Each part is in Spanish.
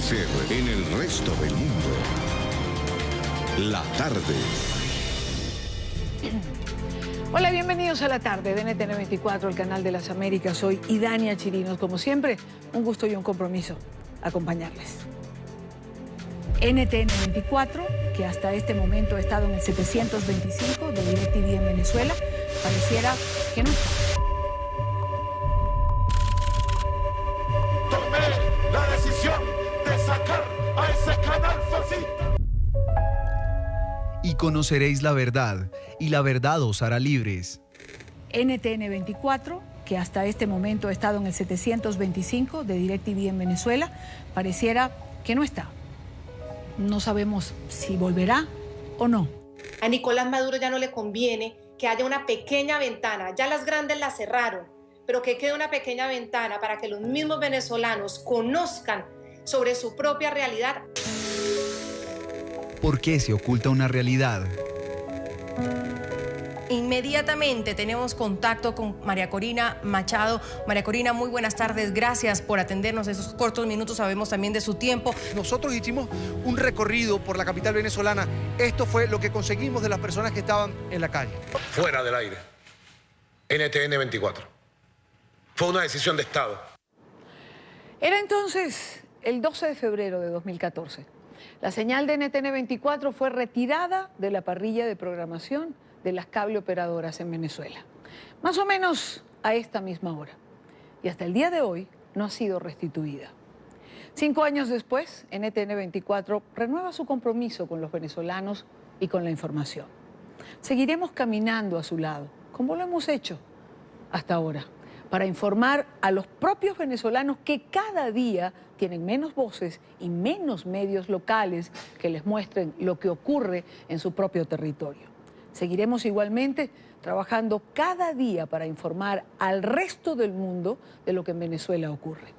acontecer en el resto del mundo. La tarde. Hola, bienvenidos a La Tarde de NTN 24, el canal de las Américas. Soy Idania Chirinos. Como siempre, un gusto y un compromiso acompañarles. NTN 24, que hasta este momento ha estado en el 725 de DirecTV en Venezuela, pareciera que no está. Tomé la decisión de sacar a ese canal fascista. Y conoceréis la verdad, y la verdad os hará libres. NTN 24, que hasta este momento ha estado en el 725 de DirecTV en Venezuela, pareciera que no está. No sabemos si volverá o no. A Nicolás Maduro ya no le conviene que haya una pequeña ventana, ya las grandes las cerraron, pero que quede una pequeña ventana para que los mismos venezolanos conozcan sobre su propia realidad. ¿Por qué se oculta una realidad? Inmediatamente tenemos contacto con María Corina Machado. María Corina, muy buenas tardes. Gracias por atendernos esos cortos minutos. Sabemos también de su tiempo. Nosotros hicimos un recorrido por la capital venezolana. Esto fue lo que conseguimos de las personas que estaban en la calle. Fuera del aire. NTN 24. Fue una decisión de Estado. Era entonces el 12 de febrero de 2014. La señal de NTN 24 fue retirada de la parrilla de programación de las cable operadoras en Venezuela. Más o menos a esta misma hora. Y hasta el día de hoy no ha sido restituida. 5 años después, NTN 24 renueva su compromiso con los venezolanos y con la información. Seguiremos caminando a su lado, como lo hemos hecho hasta ahora, para informar a los propios venezolanos que cada día tienen menos voces y menos medios locales que les muestren lo que ocurre en su propio territorio. Seguiremos igualmente trabajando cada día para informar al resto del mundo de lo que en Venezuela ocurre.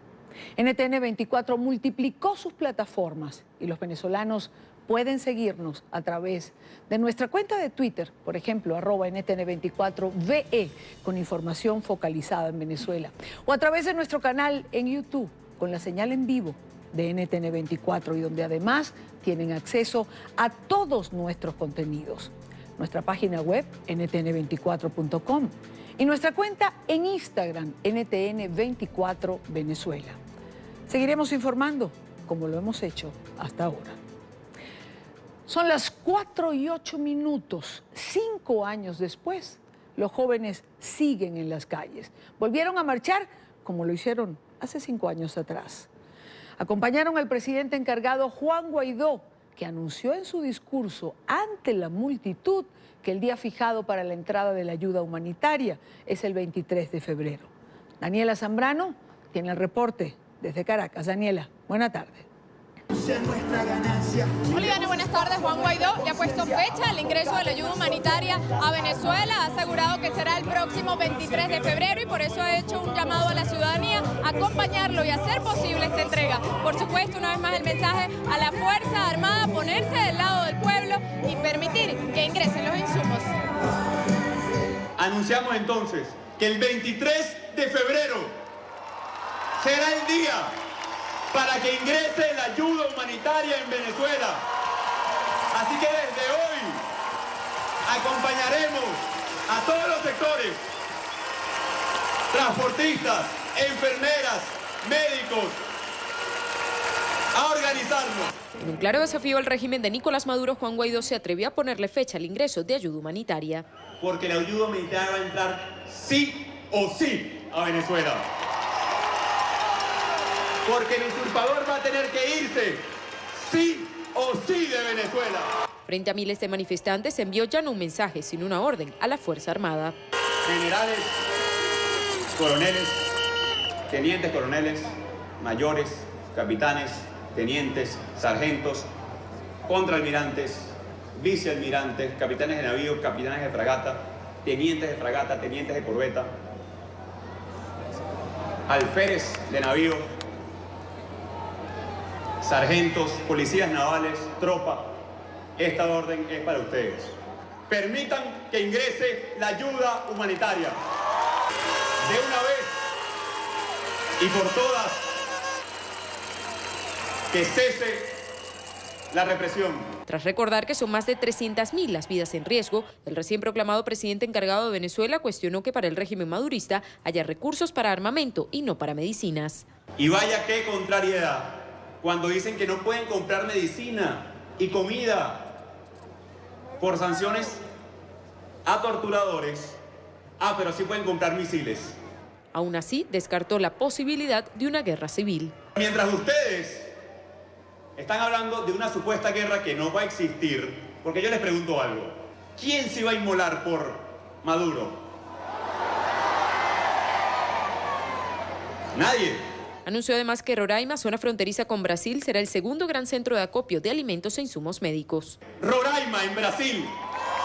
NTN 24 multiplicó sus plataformas y los venezolanos pueden seguirnos a través de nuestra cuenta de Twitter, por ejemplo, @NTN24VE, con información focalizada en Venezuela, o a través de nuestro canal en YouTube, con la señal en vivo de NTN 24 y donde además tienen acceso a todos nuestros contenidos. Nuestra página web, ntn24.com, y nuestra cuenta en Instagram, NTN24 Venezuela. Seguiremos informando como lo hemos hecho hasta ahora. Son las 4:08. 5 años después, los jóvenes siguen en las calles. Volvieron a marchar como lo hicieron hace 5 años atrás. Acompañaron al presidente encargado Juan Guaidó, que anunció en su discurso ante la multitud que el día fijado para la entrada de la ayuda humanitaria es el 23 de febrero. Daniela Zambrano tiene el reporte desde Caracas. Daniela, buena tarde. Hola, Ivana, buenas tardes. Juan Guaidó le ha puesto fecha al ingreso de la ayuda humanitaria a Venezuela. Ha asegurado que será el próximo 23 de febrero y por eso ha hecho un llamado a la ciudadanía a acompañarlo y hacer posible esta entrega. Por supuesto, una vez más el mensaje a la Fuerza Armada, ponerse del lado del pueblo y permitir que ingresen los insumos. Anunciamos entonces que el 23 de febrero será el día para que ingrese la ayuda humanitaria en Venezuela. Así que desde hoy acompañaremos a todos los sectores, transportistas, enfermeras, médicos, a organizarnos. En un claro desafío al régimen de Nicolás Maduro, Juan Guaidó se atrevió a ponerle fecha al ingreso de ayuda humanitaria. Porque la ayuda humanitaria va a entrar sí o sí a Venezuela. Porque el usurpador va a tener que irse sí o sí de Venezuela. Frente a miles de manifestantes envió ya no un mensaje, sino una orden a la Fuerza Armada. Generales, coroneles, tenientes coroneles, mayores, capitanes, tenientes, sargentos, contraalmirantes, vicealmirantes, capitanes de navío, capitanes de fragata, tenientes de corbeta, alférez de navío, sargentos, policías navales, tropa. Esta orden es para ustedes. Permitan que ingrese la ayuda humanitaria. De una vez y por todas, que cese la represión. Tras recordar que son más de 300.000 las vidas en riesgo, el recién proclamado presidente encargado de Venezuela cuestionó que para el régimen madurista haya recursos para armamento y no para medicinas. Y vaya qué contrariedad, cuando dicen que no pueden comprar medicina y comida por sanciones a torturadores, pero sí pueden comprar misiles. Aún así, descartó la posibilidad de una guerra civil. Mientras ustedes están hablando de una supuesta guerra que no va a existir, porque yo les pregunto algo, ¿quién se va a inmolar por Maduro? Nadie. Anunció además que Roraima, zona fronteriza con Brasil, será el segundo gran centro de acopio de alimentos e insumos médicos. Roraima, en Brasil,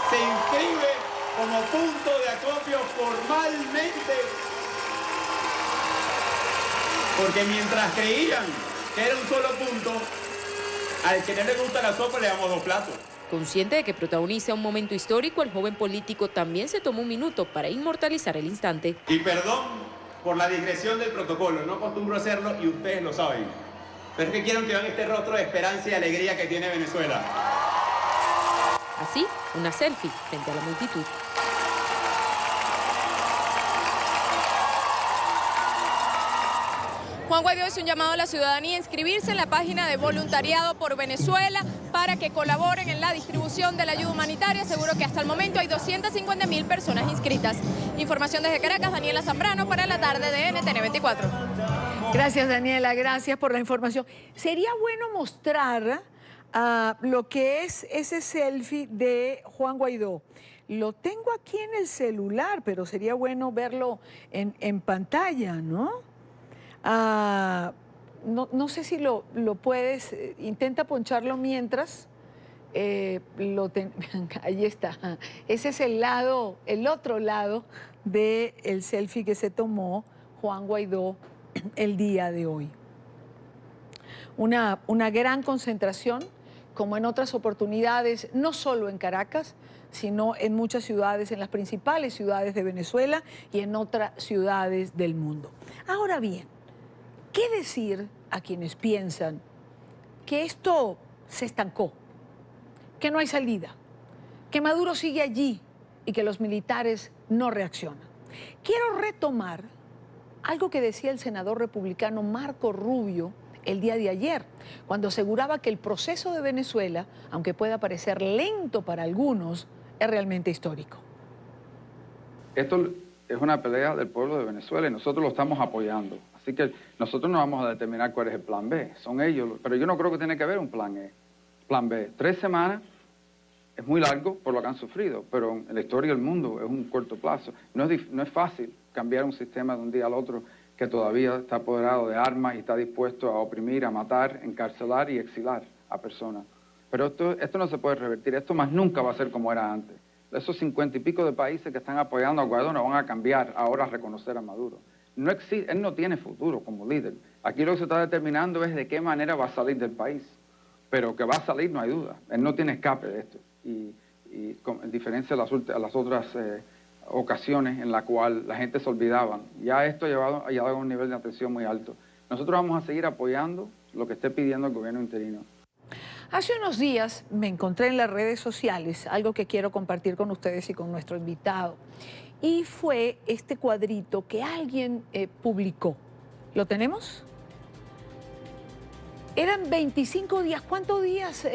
se inscribe como punto de acopio formalmente, porque mientras creían que era un solo punto, al que no le gusta la sopa le damos 2 platos. Consciente de que protagoniza un momento histórico, el joven político también se tomó un minuto para inmortalizar el instante. Y perdón por la digresión del protocolo, no acostumbro a hacerlo y ustedes lo saben. Pero es que quiero que vean este rostro de esperanza y alegría que tiene Venezuela. Así, una selfie frente a la multitud. Juan Guaidó hizo un llamado a la ciudadanía a inscribirse en la página de Voluntariado por Venezuela para que colaboren en la distribución de la ayuda humanitaria. Seguro que hasta el momento hay 250.000 personas inscritas. Información desde Caracas, Daniela Zambrano para la tarde de NTN 24. Gracias, Daniela, gracias por la información. Sería bueno mostrar lo que es ese selfie de Juan Guaidó. Lo tengo aquí en el celular, pero sería bueno verlo en pantalla, ¿no? No sé si lo puedes, intenta poncharlo mientras. Ahí está. Ese es el otro lado del selfie que se tomó Juan Guaidó el día de hoy. Una gran concentración, como en otras oportunidades, no solo en Caracas, sino en muchas ciudades, en las principales ciudades de Venezuela y en otras ciudades del mundo. Ahora bien, ¿qué decir a quienes piensan que esto se estancó, que no hay salida, que Maduro sigue allí y que los militares no reaccionan? Quiero retomar algo que decía el senador republicano Marco Rubio el día de ayer, cuando aseguraba que el proceso de Venezuela, aunque pueda parecer lento para algunos, es realmente histórico. Esto es una pelea del pueblo de Venezuela y nosotros lo estamos apoyando. Así que nosotros no vamos a determinar cuál es el plan B, son ellos. Pero yo no creo que tiene que haber un plan E, plan B. 3 semanas es muy largo por lo que han sufrido, pero en la historia del mundo es un corto plazo. No es fácil cambiar un sistema de un día al otro que todavía está apoderado de armas y está dispuesto a oprimir, a matar, encarcelar y exilar a personas. Pero esto no se puede revertir, esto más nunca va a ser como era antes. Esos 50 y pico de países que están apoyando a Guaidó no van a cambiar ahora a reconocer a Maduro. No existe, él no tiene futuro como líder. Aquí lo que se está determinando es de qué manera va a salir del país. Pero que va a salir no hay duda. Él no tiene escape de esto. Y en diferencia a las otras ocasiones en las cuales la gente se olvidaba. Ya esto ha llevado a un nivel de atención muy alto. Nosotros vamos a seguir apoyando lo que esté pidiendo el gobierno interino. Hace unos días me encontré en las redes sociales algo que quiero compartir con ustedes y con nuestro invitado. Y fue este cuadrito que alguien publicó. ¿Lo tenemos? Eran 25 días. ¿Cuántos días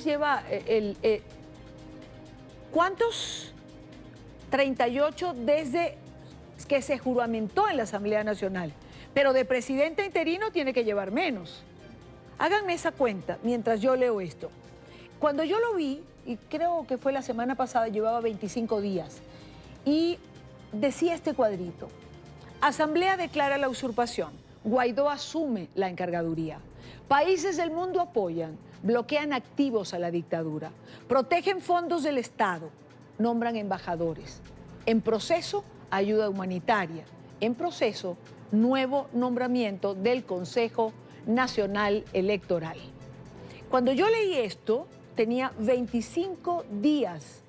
lleva ¿Cuántos? 38 desde que se juramentó en la Asamblea Nacional. Pero de presidente interino tiene que llevar menos. Háganme esa cuenta mientras yo leo esto. Cuando yo lo vi, y creo que fue la semana pasada, llevaba 25 días, y decía este cuadrito: Asamblea declara la usurpación, Guaidó asume la encargaduría, países del mundo apoyan, bloquean activos a la dictadura, protegen fondos del Estado, nombran embajadores, en proceso ayuda humanitaria, en proceso nuevo nombramiento del Consejo Nacional Electoral. Cuando yo leí esto, tenía 25 días,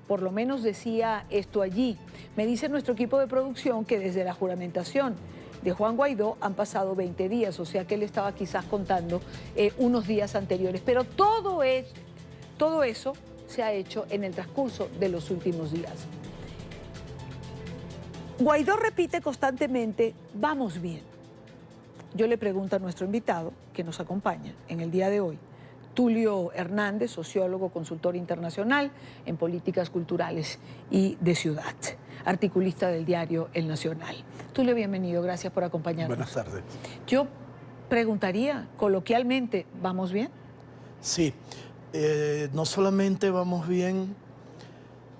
por lo menos decía esto allí. Me dice nuestro equipo de producción que desde la juramentación de Juan Guaidó han pasado 20 días, o sea que él estaba quizás contando unos días anteriores. Pero todo eso se ha hecho en el transcurso de los últimos días. Guaidó repite constantemente, vamos bien. Yo le pregunto a nuestro invitado, que nos acompaña en el día de hoy, Tulio Hernández, sociólogo, consultor internacional en políticas culturales y de ciudad, articulista del diario El Nacional. Tulio, bienvenido, gracias por acompañarnos. Buenas tardes. Yo preguntaría, coloquialmente, ¿vamos bien? Sí, no solamente vamos bien,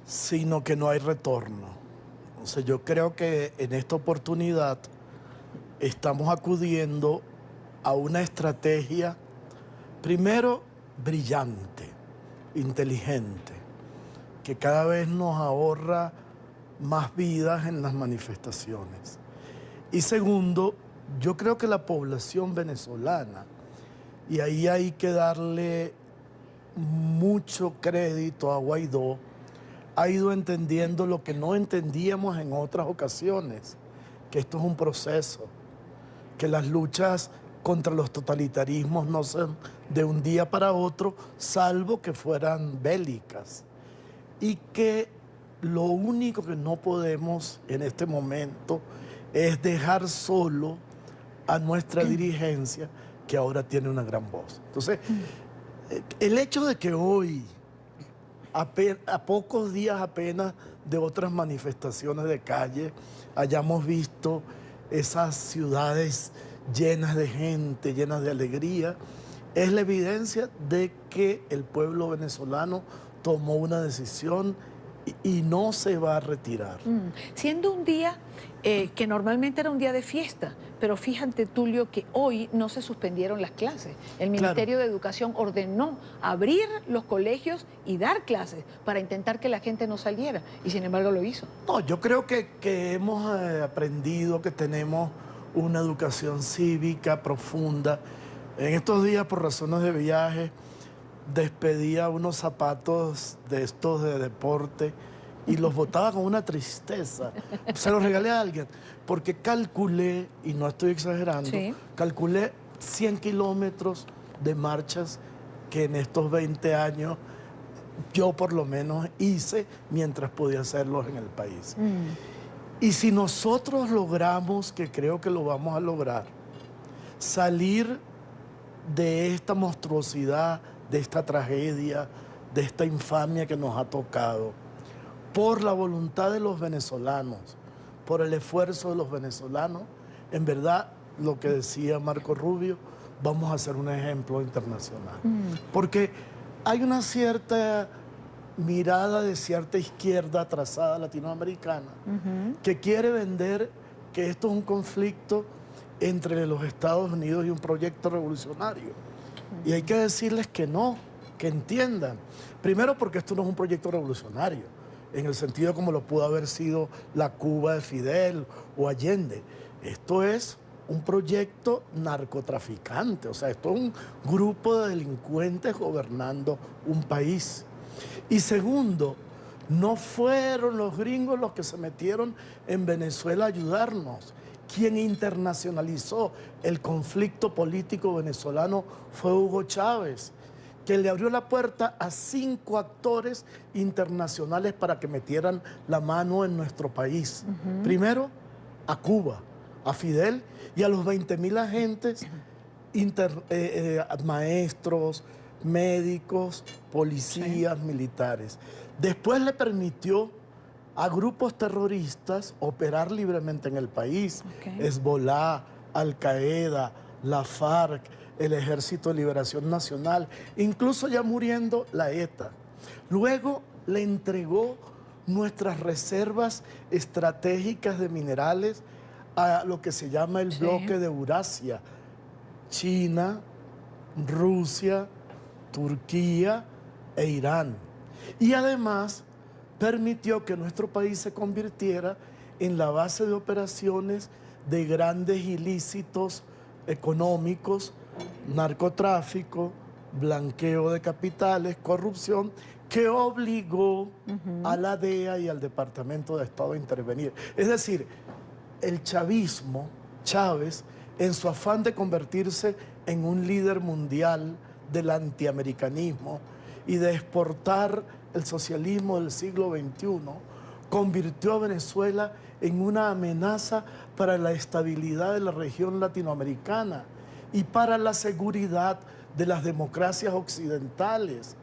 sino que no hay retorno. O sea, yo creo que en esta oportunidad estamos acudiendo a una estrategia, primero, brillante, inteligente, que cada vez nos ahorra más vidas en las manifestaciones. Y segundo, yo creo que la población venezolana, y ahí hay que darle mucho crédito a Guaidó, ha ido entendiendo lo que no entendíamos en otras ocasiones, que esto es un proceso, que las luchas contra los totalitarismos no son de un día para otro, salvo que fueran bélicas. Y que lo único que no podemos en este momento es dejar solo a nuestra dirigencia, que ahora tiene una gran voz. Entonces, el hecho de que hoy, a pocos días apenas de otras manifestaciones de calle, hayamos visto esas ciudades llenas de gente, llenas de alegría, es la evidencia de que el pueblo venezolano tomó una decisión y no se va a retirar. Siendo un día que normalmente era un día de fiesta, pero fíjate, Tulio, que hoy no se suspendieron las clases. El Ministerio de Educación ordenó abrir los colegios y dar clases para intentar que la gente no saliera, y sin embargo lo hizo. No, yo creo que hemos aprendido, que tenemos una educación cívica profunda. En estos días, por razones de viaje, despedía unos zapatos de estos de deporte y los botaba con una tristeza. Se los regalé a alguien, porque calculé, y no estoy exagerando, calculé 100 kilómetros de marchas que en estos 20 años yo por lo menos hice mientras podía hacerlos en el país. Y si nosotros logramos, que creo que lo vamos a lograr, salir de esta monstruosidad, de esta tragedia, de esta infamia que nos ha tocado, por la voluntad de los venezolanos, por el esfuerzo de los venezolanos, en verdad, lo que decía Marco Rubio, vamos a hacer un ejemplo internacional. Porque hay una cierta mirada de cierta izquierda atrasada latinoamericana que quiere vender que esto es un conflicto entre los Estados Unidos y un proyecto revolucionario. Y hay que decirles que no, que entiendan. Primero, porque esto no es un proyecto revolucionario, en el sentido como lo pudo haber sido la Cuba de Fidel o Allende. Esto es un proyecto narcotraficante, o sea, esto es un grupo de delincuentes gobernando un país. Y segundo, no fueron los gringos los que se metieron en Venezuela a ayudarnos. Quien internacionalizó el conflicto político venezolano fue Hugo Chávez, que le abrió la puerta a 5 actores internacionales para que metieran la mano en nuestro país. Primero, a Cuba, a Fidel y a los 20.000 agentes, maestros, médicos, policías, militares. Después le permitió a grupos terroristas operar libremente en el país. Hezbollah, Al-Qaeda, la FARC, el Ejército de Liberación Nacional, incluso ya muriendo la ETA. Luego le entregó nuestras reservas estratégicas de minerales a lo que se llama el bloque de Eurasia: China, Rusia, Turquía e Irán. Y además permitió que nuestro país se convirtiera en la base de operaciones de grandes ilícitos económicos, narcotráfico, blanqueo de capitales, corrupción, que obligó a la DEA y al Departamento de Estado a intervenir. Es decir, el chavismo Chávez, en su afán de convertirse en un líder mundial del antiamericanismo y de exportar el socialismo del siglo XXI, convirtió a Venezuela en una amenaza para la estabilidad de la región latinoamericana y para la seguridad de las democracias occidentales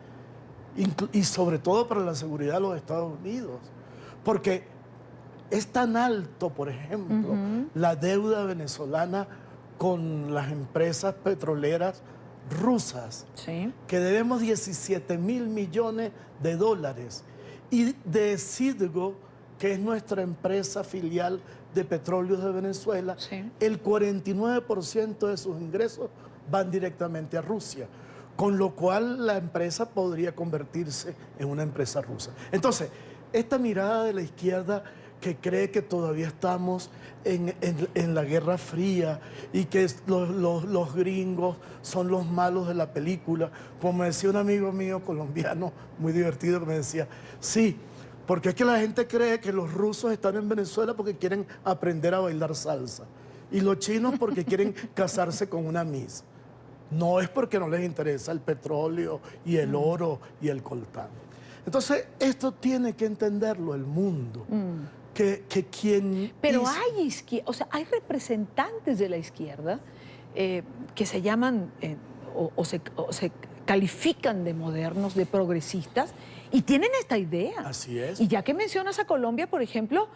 y sobre todo para la seguridad de los Estados Unidos. Porque es tan alto, por ejemplo, la deuda venezolana con las empresas petroleras rusas, que debemos 17.000 millones de dólares. Y de Citgo, que es nuestra empresa filial de petróleos de Venezuela, el 49% de sus ingresos van directamente a Rusia, con lo cual la empresa podría convertirse en una empresa rusa. Entonces, esta mirada de la izquierda que cree que todavía estamos en la Guerra Fría y que los gringos son los malos de la película, como me decía un amigo mío colombiano muy divertido que me decía, sí, porque es que la gente cree que los rusos están en Venezuela porque quieren aprender a bailar salsa y los chinos porque quieren casarse con una miss. No es porque no les interesa el petróleo y el oro y el coltán. Entonces, esto tiene que entenderlo el mundo. Pero hay representantes de la izquierda que se llaman o se califican de modernos, de progresistas, y tienen esta idea. Así es. Y ya que mencionas a Colombia, por ejemplo,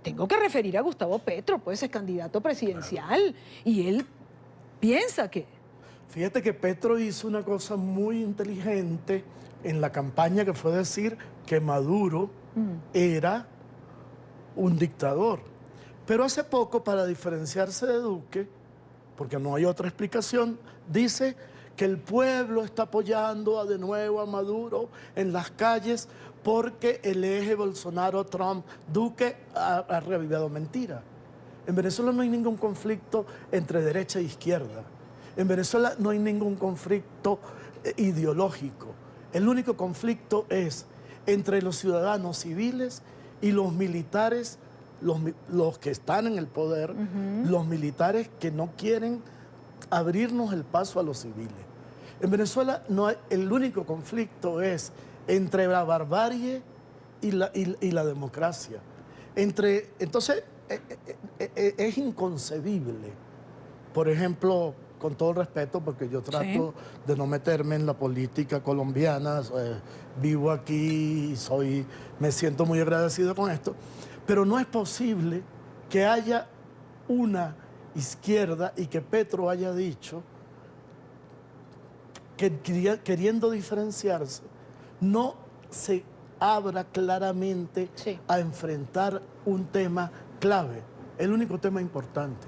tengo que referir a Gustavo Petro, pues es candidato presidencial, claro. Y él piensa que... Fíjate que Petro hizo una cosa muy inteligente en la campaña, que fue decir que Maduro era un dictador. Pero hace poco, para diferenciarse de Duque, porque no hay otra explicación, dice que el pueblo está apoyando de nuevo a Maduro en las calles porque el eje Bolsonaro-Trump-Duque ha revivido. Mentira. En Venezuela no hay ningún conflicto entre derecha e izquierda. En Venezuela no hay ningún conflicto ideológico. El único conflicto es entre los ciudadanos civiles y los militares, los que están en el poder, los militares que no quieren abrirnos el paso a los civiles. En Venezuela el único conflicto es entre la barbarie y la democracia. Entonces, es inconcebible. Por ejemplo, con todo el respeto, porque yo trato de no meterme en la política colombiana, vivo aquí y me siento muy agradecido con esto, pero no es posible que haya una izquierda y que Petro haya dicho que queriendo diferenciarse, no se abra claramente a enfrentar un tema clave, el único tema importante,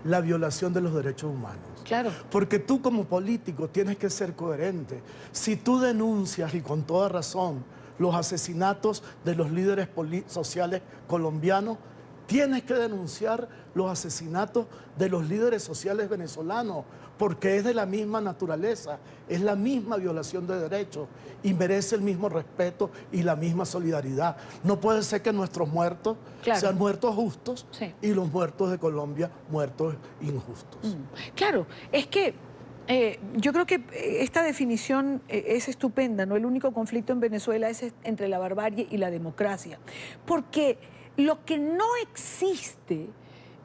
la violación de los derechos humanos. Claro. Porque tú como político tienes que ser coherente. Si tú denuncias, y con toda razón, los asesinatos de los líderes sociales colombianos, tienes que denunciar los asesinatos de los líderes sociales venezolanos, porque es de la misma naturaleza, es la misma violación de derechos y merece el mismo respeto y la misma solidaridad. No puede ser que nuestros muertos sean muertos justos y los muertos de Colombia muertos injustos. Claro, es que yo creo que esta definición es estupenda, ¿no? El único conflicto en Venezuela es entre la barbarie y la democracia, porque lo que no existe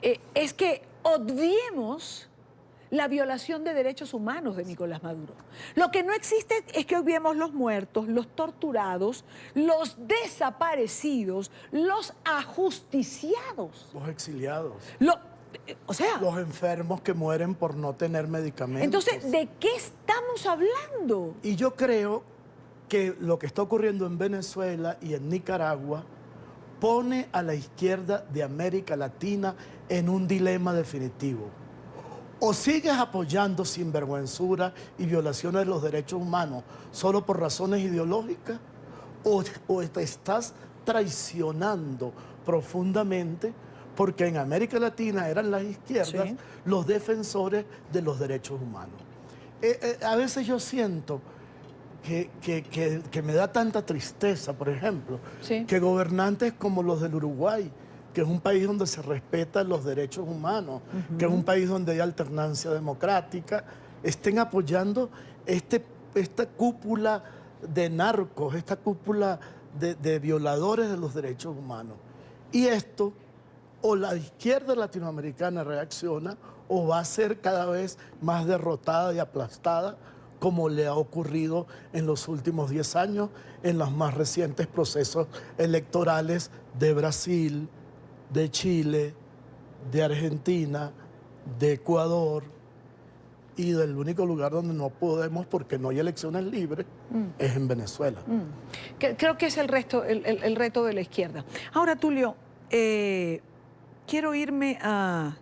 es que obviemos la violación de derechos humanos de Nicolás Maduro. Lo que no existe es que obviemos los muertos, los torturados, los desaparecidos, los ajusticiados. Los exiliados. O sea... los enfermos que mueren por no tener medicamentos. Entonces, ¿de qué estamos hablando? Y yo creo que lo que está ocurriendo en Venezuela y en Nicaragua pone a la izquierda de América Latina en un dilema definitivo. O sigues apoyando sinvergüenzura y violaciones de los derechos humanos solo por razones ideológicas, o te estás traicionando profundamente, porque en América Latina eran las izquierdas los defensores de los derechos humanos. A veces yo siento que me da tanta tristeza, por ejemplo, que gobernantes como los del Uruguay, que es un país donde se respetan los derechos humanos, que es un país donde hay alternancia democrática, estén apoyando esta cúpula de narcos, esta cúpula de violadores de los derechos humanos. Y esto, o la izquierda latinoamericana reacciona, o va a ser cada vez más derrotada y aplastada, como le ha ocurrido en los últimos 10 años, en los más recientes procesos electorales de Brasil, de Chile, de Argentina, de Ecuador, y del único lugar donde no podemos, porque no hay elecciones libres, es en Venezuela. Creo que es el reto de la izquierda. Ahora, Tulio, quiero irme a...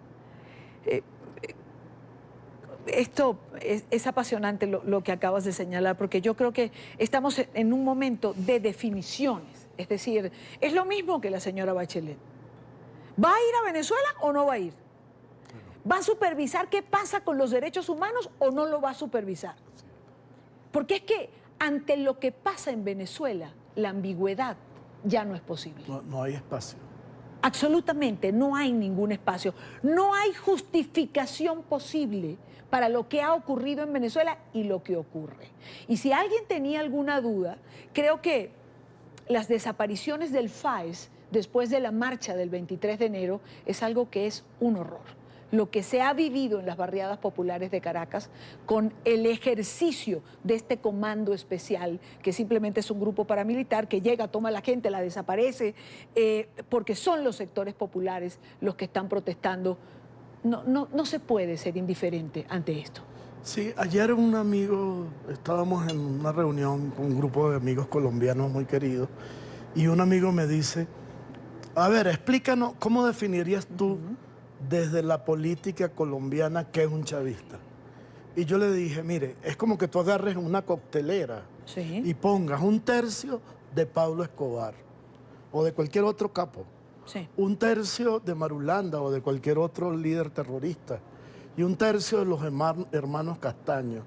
Esto es apasionante lo que acabas de señalar, porque yo creo que estamos en un momento de definiciones. Es decir, es lo mismo que la señora Bachelet. ¿Va a ir a Venezuela o no va a ir? ¿Va a supervisar qué pasa con los derechos humanos o no lo va a supervisar? Porque es que ante lo que pasa en Venezuela, la ambigüedad ya no es posible. No hay espacio. Absolutamente, no hay ningún espacio. No hay justificación posible para lo que ha ocurrido en Venezuela y lo que ocurre. Y si alguien tenía alguna duda, creo que las desapariciones del FAES después de la marcha del 23 de enero es algo que es un horror. Lo que se ha vivido en las barriadas populares de Caracas con el ejercicio de este comando especial, que simplemente es un grupo paramilitar que llega, toma a la gente, la desaparece, porque son los sectores populares los que están protestando. No se puede ser indiferente ante esto. Sí, ayer un amigo, estábamos en una reunión con un grupo de amigos colombianos muy queridos, y un amigo me dice, a ver, explícanos, ¿cómo definirías tú desde la política colombiana qué es un chavista? Y yo le dije, mire, es como que tú agarres una coctelera y pongas un tercio de Pablo Escobar o de cualquier otro capo, un tercio de Marulanda o de cualquier otro líder terrorista y un tercio de los hermanos Castaño.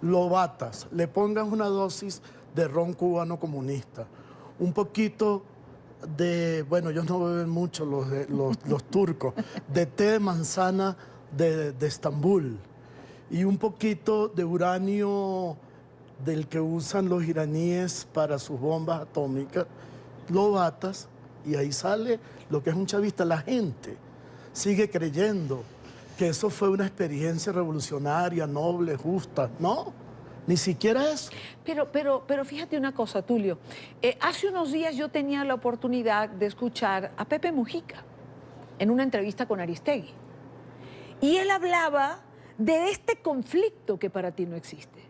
Lo batas, le pongas una dosis de ron cubano comunista, un poquito de, bueno, ellos no beben mucho los turcos, de té de manzana de Estambul y un poquito de uranio del que usan los iraníes para sus bombas atómicas, lo batas y ahí sale lo que es un chavista. La gente sigue creyendo que eso fue una experiencia revolucionaria, noble, justa. No, ni siquiera eso. Pero fíjate una cosa, Tulio. Hace unos días yo tenía la oportunidad de escuchar a Pepe Mujica en una entrevista con Aristegui. Y él hablaba de este conflicto que para ti no existe.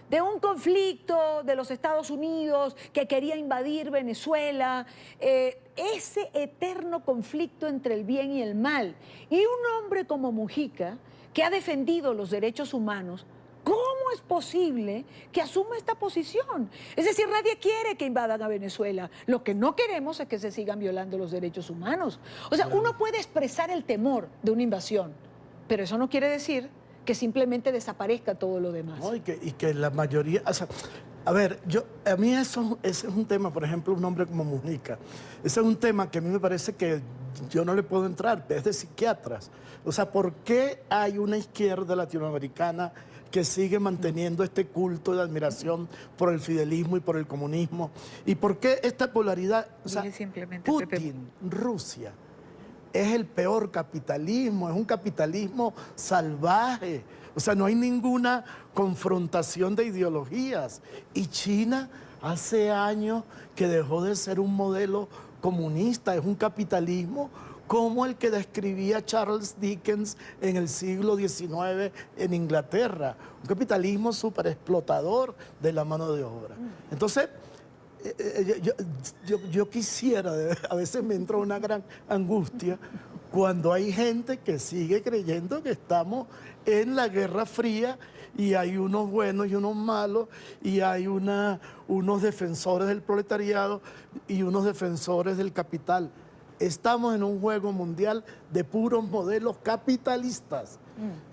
De un conflicto de los Estados Unidos que quería invadir Venezuela, ese eterno conflicto entre el bien y el mal. Y un hombre como Mujica, que ha defendido los derechos humanos, ¿cómo es posible que asuma esta posición? Es decir, nadie quiere que invadan a Venezuela. Lo que no queremos es que se sigan violando los derechos humanos. O sea, uno puede expresar el temor de una invasión, pero eso no quiere decir que simplemente desaparezca todo lo demás. No, y que la mayoría... O sea, a ver, a mí ese es un tema, por ejemplo, un hombre como Mujica. Ese es un tema que a mí me parece que yo no le puedo entrar, es de psiquiatras. O sea, ¿por qué hay una izquierda latinoamericana que sigue manteniendo este culto de admiración por el fidelismo y por el comunismo? ¿Y por qué esta polaridad? O sea, Putin, Rusia, es el peor capitalismo, es un capitalismo salvaje. O sea, no hay ninguna confrontación de ideologías. Y China hace años que dejó de ser un modelo comunista, es un capitalismo como el que describía Charles Dickens en el siglo XIX en Inglaterra, un capitalismo súper explotador de la mano de obra. Entonces, yo quisiera, a veces me entra una gran angustia cuando hay gente que sigue creyendo que estamos en la Guerra Fría y hay unos buenos y unos malos y hay unos defensores del proletariado y unos defensores del capital. Estamos en un juego mundial de puros modelos capitalistas,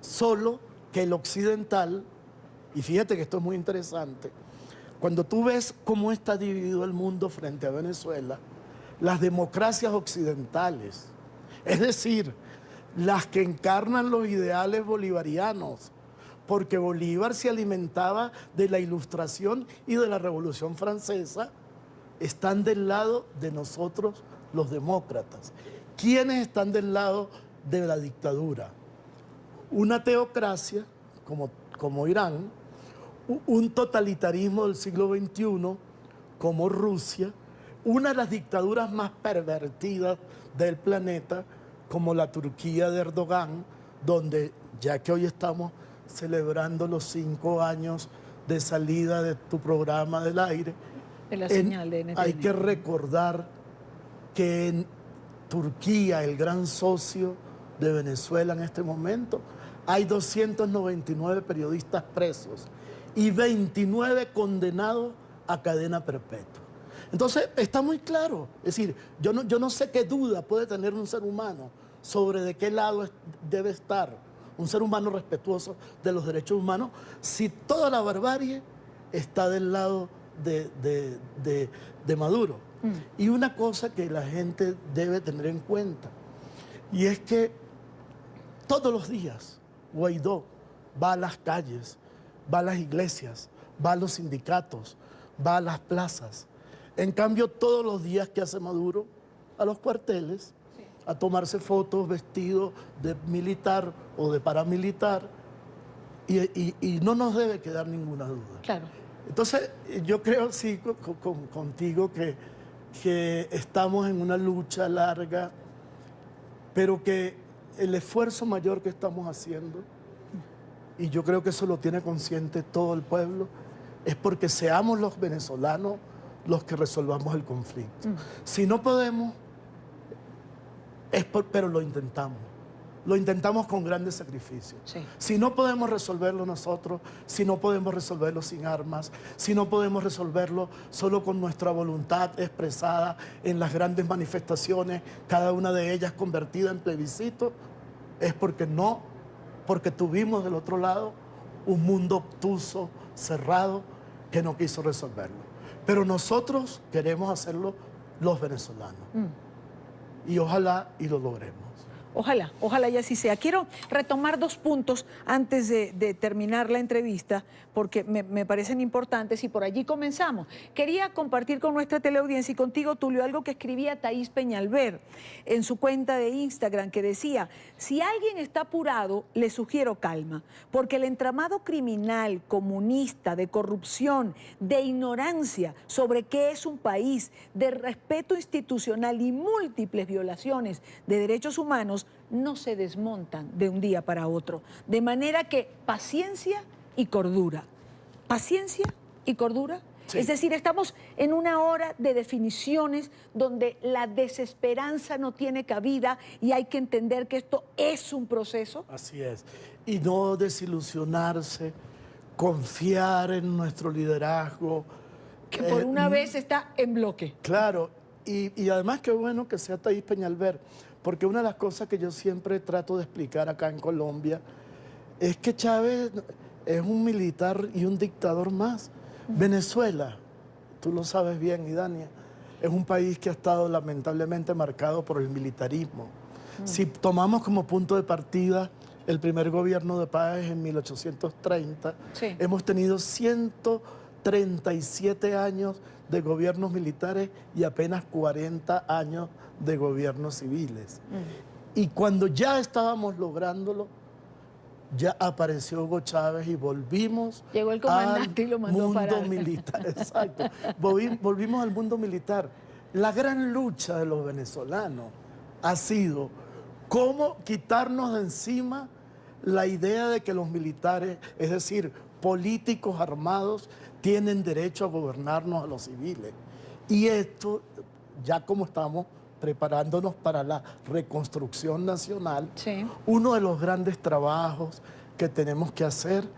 solo que el occidental, y fíjate que esto es muy interesante, cuando tú ves cómo está dividido el mundo frente a Venezuela, las democracias occidentales Es decir, las que encarnan los ideales bolivarianos, porque Bolívar se alimentaba de la Ilustración y de la Revolución Francesa, están del lado de nosotros los demócratas. ¿Quiénes están del lado de la dictadura? Una teocracia como Irán, un totalitarismo del siglo XXI como Rusia, una de las dictaduras más pervertidas del planeta como la Turquía de Erdogan, donde ya que hoy estamos celebrando los 5 años de salida de tu programa del aire, de la señal de NTN. Hay que recordar que en Turquía, el gran socio de Venezuela en este momento, hay 299 periodistas presos y 29 condenados a cadena perpetua. Entonces, está muy claro. Es decir, yo no sé qué duda puede tener un ser humano sobre de qué lado debe estar un ser humano respetuoso de los derechos humanos si toda la barbarie está del lado de Maduro. Y una cosa que la gente debe tener en cuenta, y es que todos los días Guaidó va a las calles, va a las iglesias, va a los sindicatos, va a las plazas. En cambio, todos los días que hace Maduro, a los cuarteles, a tomarse fotos vestido de militar o de paramilitar, y no nos debe quedar ninguna duda. Claro. Entonces, yo creo, sí, contigo que estamos en una lucha larga, pero que el esfuerzo mayor que estamos haciendo, y yo creo que eso lo tiene consciente todo el pueblo, es porque seamos los venezolanos los que resolvamos el conflicto. Si no podemos, pero lo intentamos. Lo intentamos con grandes sacrificios. Sí. Si no podemos resolverlo nosotros, si no podemos resolverlo sin armas, si no podemos resolverlo solo con nuestra voluntad expresada en las grandes manifestaciones, cada una de ellas convertida en plebiscito, es porque tuvimos del otro lado un mundo obtuso, cerrado, que no quiso resolverlo. Pero nosotros queremos hacerlo los venezolanos. Y ojalá y lo logremos. Ojalá y así sea. Quiero retomar 2 puntos antes de terminar la entrevista, porque me parecen importantes y por allí comenzamos. Quería compartir con nuestra teleaudiencia y contigo, Tulio, algo que escribía Thaís Peñalver en su cuenta de Instagram, que decía: si alguien está apurado, le sugiero calma, porque el entramado criminal, comunista, de corrupción, de ignorancia sobre qué es un país, de respeto institucional y múltiples violaciones de derechos humanos, no se desmontan de un día para otro. De manera que paciencia y cordura. Paciencia y cordura. Sí. Es decir, estamos en una hora de definiciones donde la desesperanza no tiene cabida y hay que entender que esto es un proceso. Así es. Y no desilusionarse, confiar en nuestro liderazgo. Que por una vez está en bloque. Claro. Y además qué bueno que sea Thaís Peñalver, porque una de las cosas que yo siempre trato de explicar acá en Colombia es que Chávez es un militar y un dictador más. Venezuela, tú lo sabes bien, Idania, es un país que ha estado lamentablemente marcado por el militarismo. Si tomamos como punto de partida el primer gobierno de Páez en 1830, sí, hemos tenido 137 años de gobiernos militares y apenas 40 años de gobiernos civiles. Y cuando ya estábamos lográndolo, ya apareció Hugo Chávez y volvimos Llegó el comandante y lo mandó mundo parar. militar. Exacto. Volvimos al mundo militar. La gran lucha de los venezolanos ha sido cómo quitarnos de encima la idea de que los militares, es decir, políticos armados, tienen derecho a gobernarnos a los civiles. Y esto, ya como estamos preparándonos para la reconstrucción nacional, sí, uno de los grandes trabajos que tenemos que hacer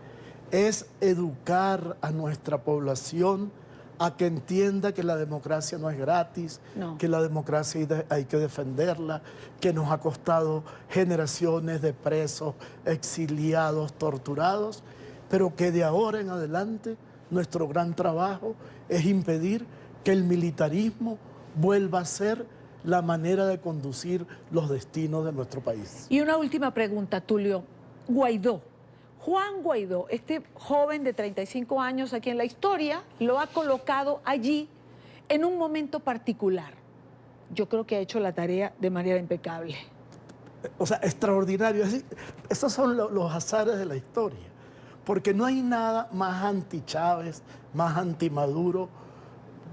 es educar a nuestra población a que entienda que la democracia no es gratis, que la democracia hay que defenderla, que nos ha costado generaciones de presos, exiliados, torturados, pero que de ahora en adelante nuestro gran trabajo es impedir que el militarismo vuelva a ser la manera de conducir los destinos de nuestro país. Y una última pregunta, Tulio. Guaidó. Juan Guaidó, este joven de 35 años a quien la historia lo ha colocado allí en un momento particular. Yo creo que ha hecho la tarea de manera impecable. O sea, extraordinario. Esos son los azares de la historia. Porque no hay nada más anti-Chávez, más anti-Maduro,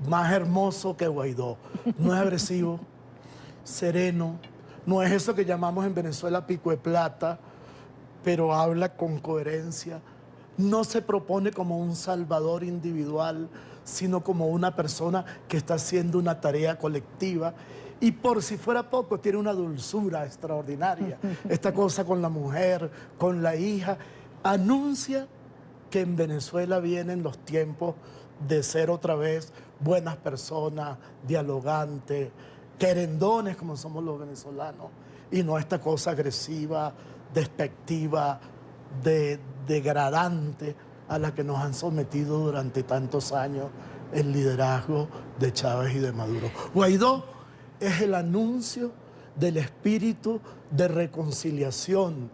más hermoso que Guaidó. No es agresivo, sereno, no es eso que llamamos en Venezuela pico de plata, pero habla con coherencia. No se propone como un salvador individual, sino como una persona que está haciendo una tarea colectiva. Y por si fuera poco, tiene una dulzura extraordinaria. Esta cosa con la mujer, con la hija, anuncia que en Venezuela vienen los tiempos de ser otra vez buenas personas, dialogantes, querendones como somos los venezolanos, y no esta cosa agresiva, despectiva, degradante a la que nos han sometido durante tantos años el liderazgo de Chávez y de Maduro. Guaidó es el anuncio del espíritu de reconciliación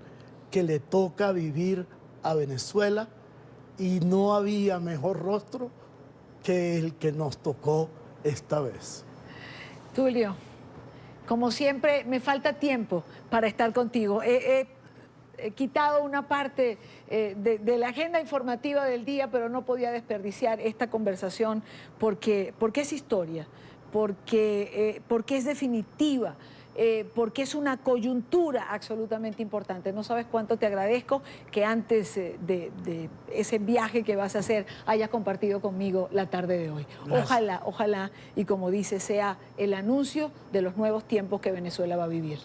que le toca vivir a Venezuela, y no había mejor rostro que el que nos tocó esta vez. Tulio, como siempre, me falta tiempo para estar contigo. He quitado una parte de la agenda informativa del día, pero no podía desperdiciar esta conversación porque es historia, porque es definitiva, porque es una coyuntura absolutamente importante. No sabes cuánto te agradezco que antes de ese viaje que vas a hacer hayas compartido conmigo la tarde de hoy. Gracias. Ojalá, y como dice, sea el anuncio de los nuevos tiempos que Venezuela va a vivir.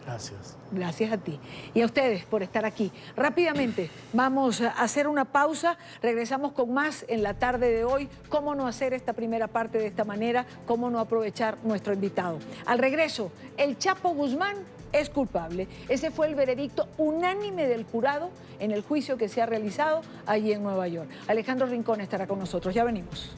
Gracias. Gracias a ti. Y a ustedes por estar aquí. Rápidamente, vamos a hacer una pausa. Regresamos con más en la tarde de hoy. Cómo no hacer esta primera parte de esta manera, cómo no aprovechar nuestro invitado. Al regreso, el Chapo Guzmán es culpable. Ese fue el veredicto unánime del jurado en el juicio que se ha realizado allí en Nueva York. Alejandro Rincón estará con nosotros. Ya venimos.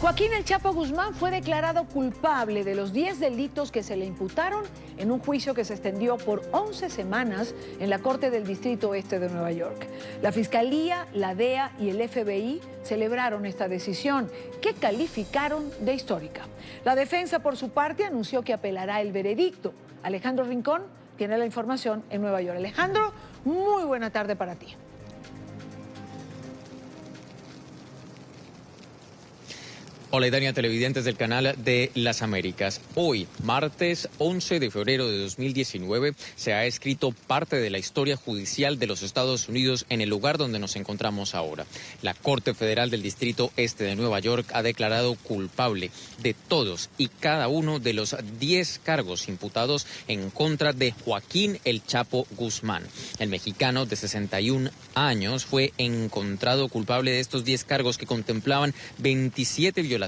Joaquín El Chapo Guzmán fue declarado culpable de los 10 delitos que se le imputaron en un juicio que se extendió por 11 semanas en la Corte del Distrito Este de Nueva York. La Fiscalía, la DEA y el FBI celebraron esta decisión, que calificaron de histórica. La defensa, por su parte, anunció que apelará el veredicto. Alejandro Rincón tiene la información en Nueva York. Alejandro, muy buena tarde para ti. Hola, Dania, televidentes del canal de las Américas. Hoy, martes 11 de febrero de 2019, se ha escrito parte de la historia judicial de los Estados Unidos en el lugar donde nos encontramos ahora. La Corte Federal del Distrito Este de Nueva York ha declarado culpable de todos y cada uno de los 10 cargos imputados en contra de Joaquín El Chapo Guzmán. El mexicano de 61 años fue encontrado culpable de estos 10 cargos que contemplaban 27 violaciones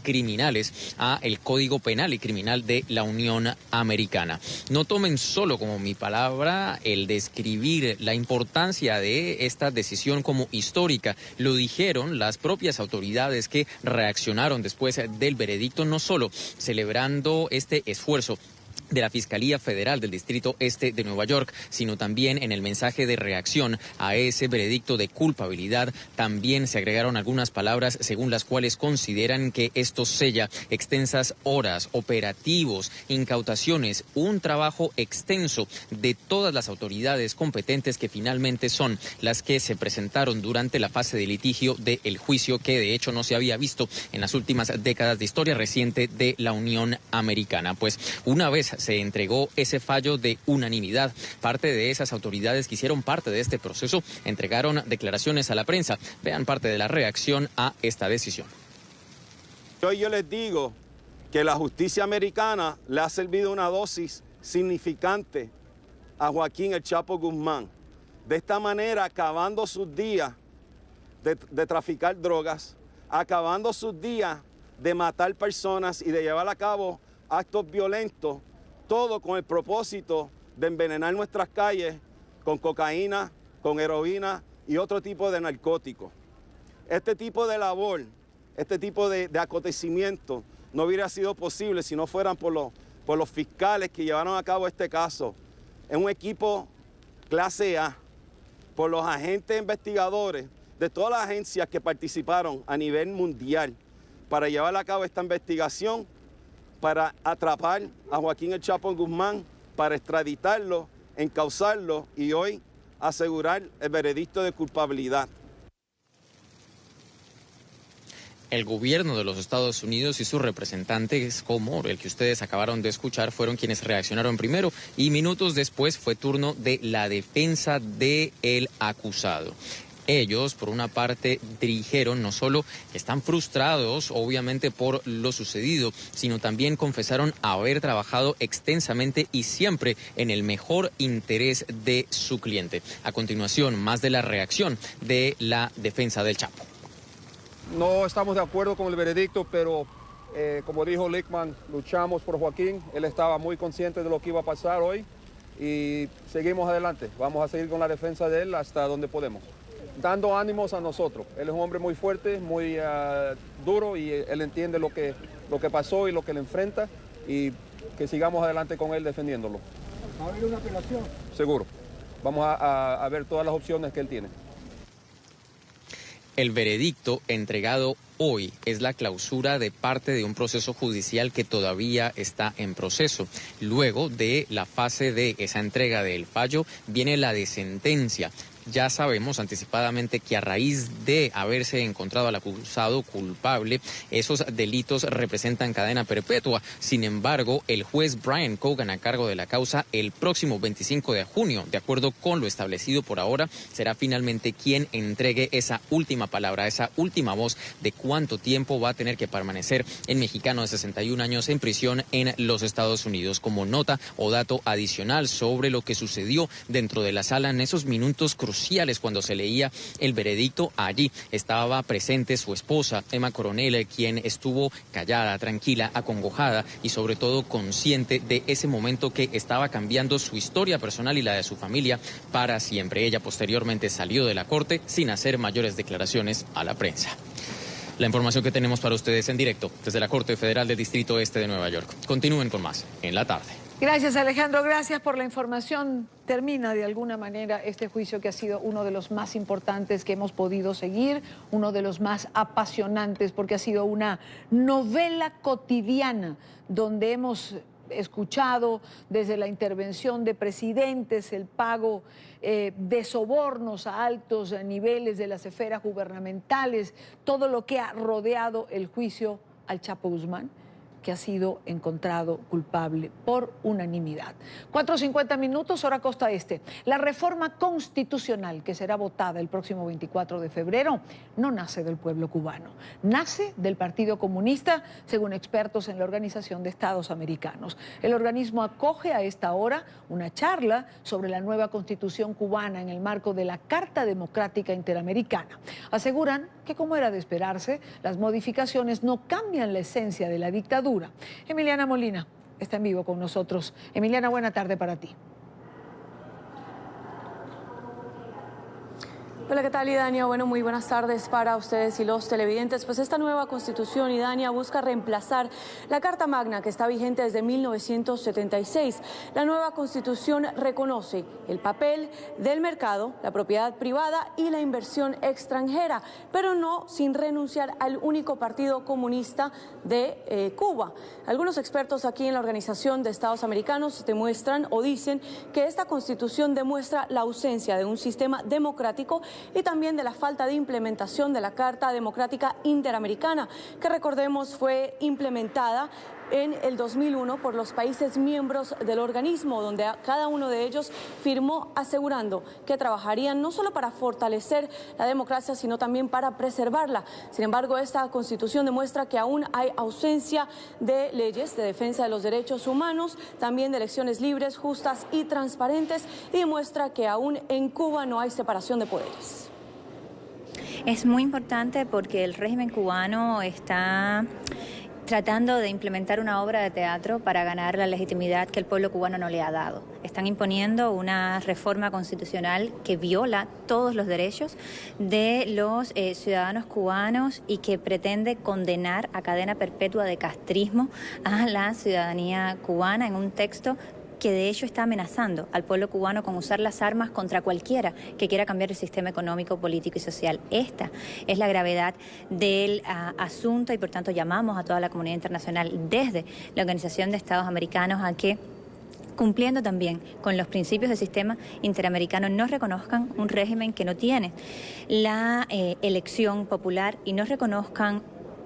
criminales a el Código Penal y Criminal de la Unión Americana. No tomen solo como mi palabra el describir la importancia de esta decisión como histórica. Lo dijeron las propias autoridades que reaccionaron después del veredicto, no solo celebrando este esfuerzo de la Fiscalía Federal del Distrito Este de Nueva York, sino también en el mensaje de reacción a ese veredicto de culpabilidad. También se agregaron algunas palabras según las cuales consideran que esto sella extensas horas, operativos, incautaciones, un trabajo extenso de todas las autoridades competentes que finalmente son las que se presentaron durante la fase de litigio del juicio que de hecho no se había visto en las últimas décadas de historia reciente de la Unión Americana. Pues una vez se entregó ese fallo de unanimidad, parte de esas autoridades que hicieron parte de este proceso entregaron declaraciones a la prensa. Vean parte de la reacción a esta decisión. Hoy yo les digo que la justicia americana le ha servido una dosis significante a Joaquín El Chapo Guzmán. De esta manera, acabando sus días de traficar drogas, acabando sus días de matar personas y de llevar a cabo actos violentos, todo con el propósito de envenenar nuestras calles con cocaína, con heroína y otro tipo de narcóticos. Este tipo de labor este tipo de acontecimiento no hubiera sido posible si no fueran por los fiscales que llevaron a cabo este caso. Es un equipo clase A, por los agentes investigadores de todas las agencias que participaron a nivel mundial para llevar a cabo esta investigación, para atrapar a Joaquín El Chapo Guzmán, para extraditarlo, encauzarlo y hoy asegurar el veredicto de culpabilidad. El gobierno de los Estados Unidos y sus representantes, como el que ustedes acabaron de escuchar, fueron quienes reaccionaron primero y minutos después fue turno de la defensa del acusado. Ellos, por una parte, dijeron no solo que están frustrados, obviamente, por lo sucedido, sino también confesaron haber trabajado extensamente y siempre en el mejor interés de su cliente. A continuación, más de la reacción de la defensa del Chapo. No estamos de acuerdo con el veredicto, pero como dijo Lichtman, luchamos por Joaquín. Él estaba muy consciente de lo que iba a pasar hoy y seguimos adelante. Vamos a seguir con la defensa de él hasta donde podemos, dando ánimos a nosotros. Él es un hombre muy fuerte, muy duro y él entiende lo que pasó y lo que le enfrenta y que sigamos adelante con él defendiéndolo. ¿Va a haber una apelación? Seguro. Vamos a ver todas las opciones que él tiene. El veredicto entregado hoy es la clausura de parte de un proceso judicial que todavía está en proceso. Luego de la fase de esa entrega del fallo viene la de sentencia. Ya sabemos anticipadamente que a raíz de haberse encontrado al acusado culpable, esos delitos representan cadena perpetua. Sin embargo, el juez Brian Cogan, a cargo de la causa, el próximo 25 de junio, de acuerdo con lo establecido por ahora, será finalmente quien entregue esa última palabra, esa última voz de cuánto tiempo va a tener que permanecer el mexicano de 61 años en prisión en los Estados Unidos. Como nota o dato adicional sobre lo que sucedió dentro de la sala en esos minutos cruciales cuando se leía el veredicto, allí estaba presente su esposa, Emma Coronel, quien estuvo callada, tranquila, acongojada y sobre todo consciente de ese momento que estaba cambiando su historia personal y la de su familia para siempre. Ella posteriormente salió de la corte sin hacer mayores declaraciones a la prensa. La información que tenemos para ustedes en directo desde la Corte Federal del Distrito Este de Nueva York. Continúen con más en la tarde. Gracias, Alejandro. Gracias por la información. Termina de alguna manera este juicio que ha sido uno de los más importantes que hemos podido seguir, uno de los más apasionantes, porque ha sido una novela cotidiana donde hemos escuchado desde la intervención de presidentes, el pago de sobornos a altos niveles de las esferas gubernamentales, todo lo que ha rodeado el juicio al Chapo Guzmán, que ha sido encontrado culpable por unanimidad. 4:50 minutos, hora costa este. La reforma constitucional que será votada el próximo 24 de febrero no nace del pueblo cubano, nace del Partido Comunista, según expertos en la Organización de Estados Americanos. El organismo acoge a esta hora una charla sobre la nueva constitución cubana en el marco de la Carta Democrática Interamericana. Aseguran que, como era de esperarse, las modificaciones no cambian la esencia de la dictadura. Emiliana Molina está en vivo con nosotros. Emiliana, buena tarde para ti. Hola, ¿qué tal, Idania? Bueno, muy buenas tardes para ustedes y los televidentes. Pues esta nueva constitución, Idania, busca reemplazar la Carta Magna que está vigente desde 1976. La nueva constitución reconoce el papel del mercado, la propiedad privada y la inversión extranjera, pero no sin renunciar al único partido comunista de Cuba. Algunos expertos aquí en la Organización de Estados Americanos demuestran o dicen que esta constitución demuestra la ausencia de un sistema democrático y también de la falta de implementación de la Carta Democrática Interamericana, que recordemos fue implementada en el 2001 por los países miembros del organismo, donde cada uno de ellos firmó asegurando que trabajarían no solo para fortalecer la democracia, sino también para preservarla. Sin embargo, esta constitución demuestra que aún hay ausencia de leyes de defensa de los derechos humanos, también de elecciones libres, justas y transparentes, y demuestra que aún en Cuba no hay separación de poderes. Es muy importante porque el régimen cubano está tratando de implementar una obra de teatro para ganar la legitimidad que el pueblo cubano no le ha dado. Están imponiendo una reforma constitucional que viola todos los derechos de los ciudadanos cubanos y que pretende condenar a cadena perpetua de castrismo a la ciudadanía cubana en un texto que de hecho está amenazando al pueblo cubano con usar las armas contra cualquiera que quiera cambiar el sistema económico, político y social. Esta es la gravedad del asunto y por tanto llamamos a toda la comunidad internacional desde la Organización de Estados Americanos a que, cumpliendo también con los principios del sistema interamericano, no reconozcan un régimen que no tiene la elección popular y no reconozcan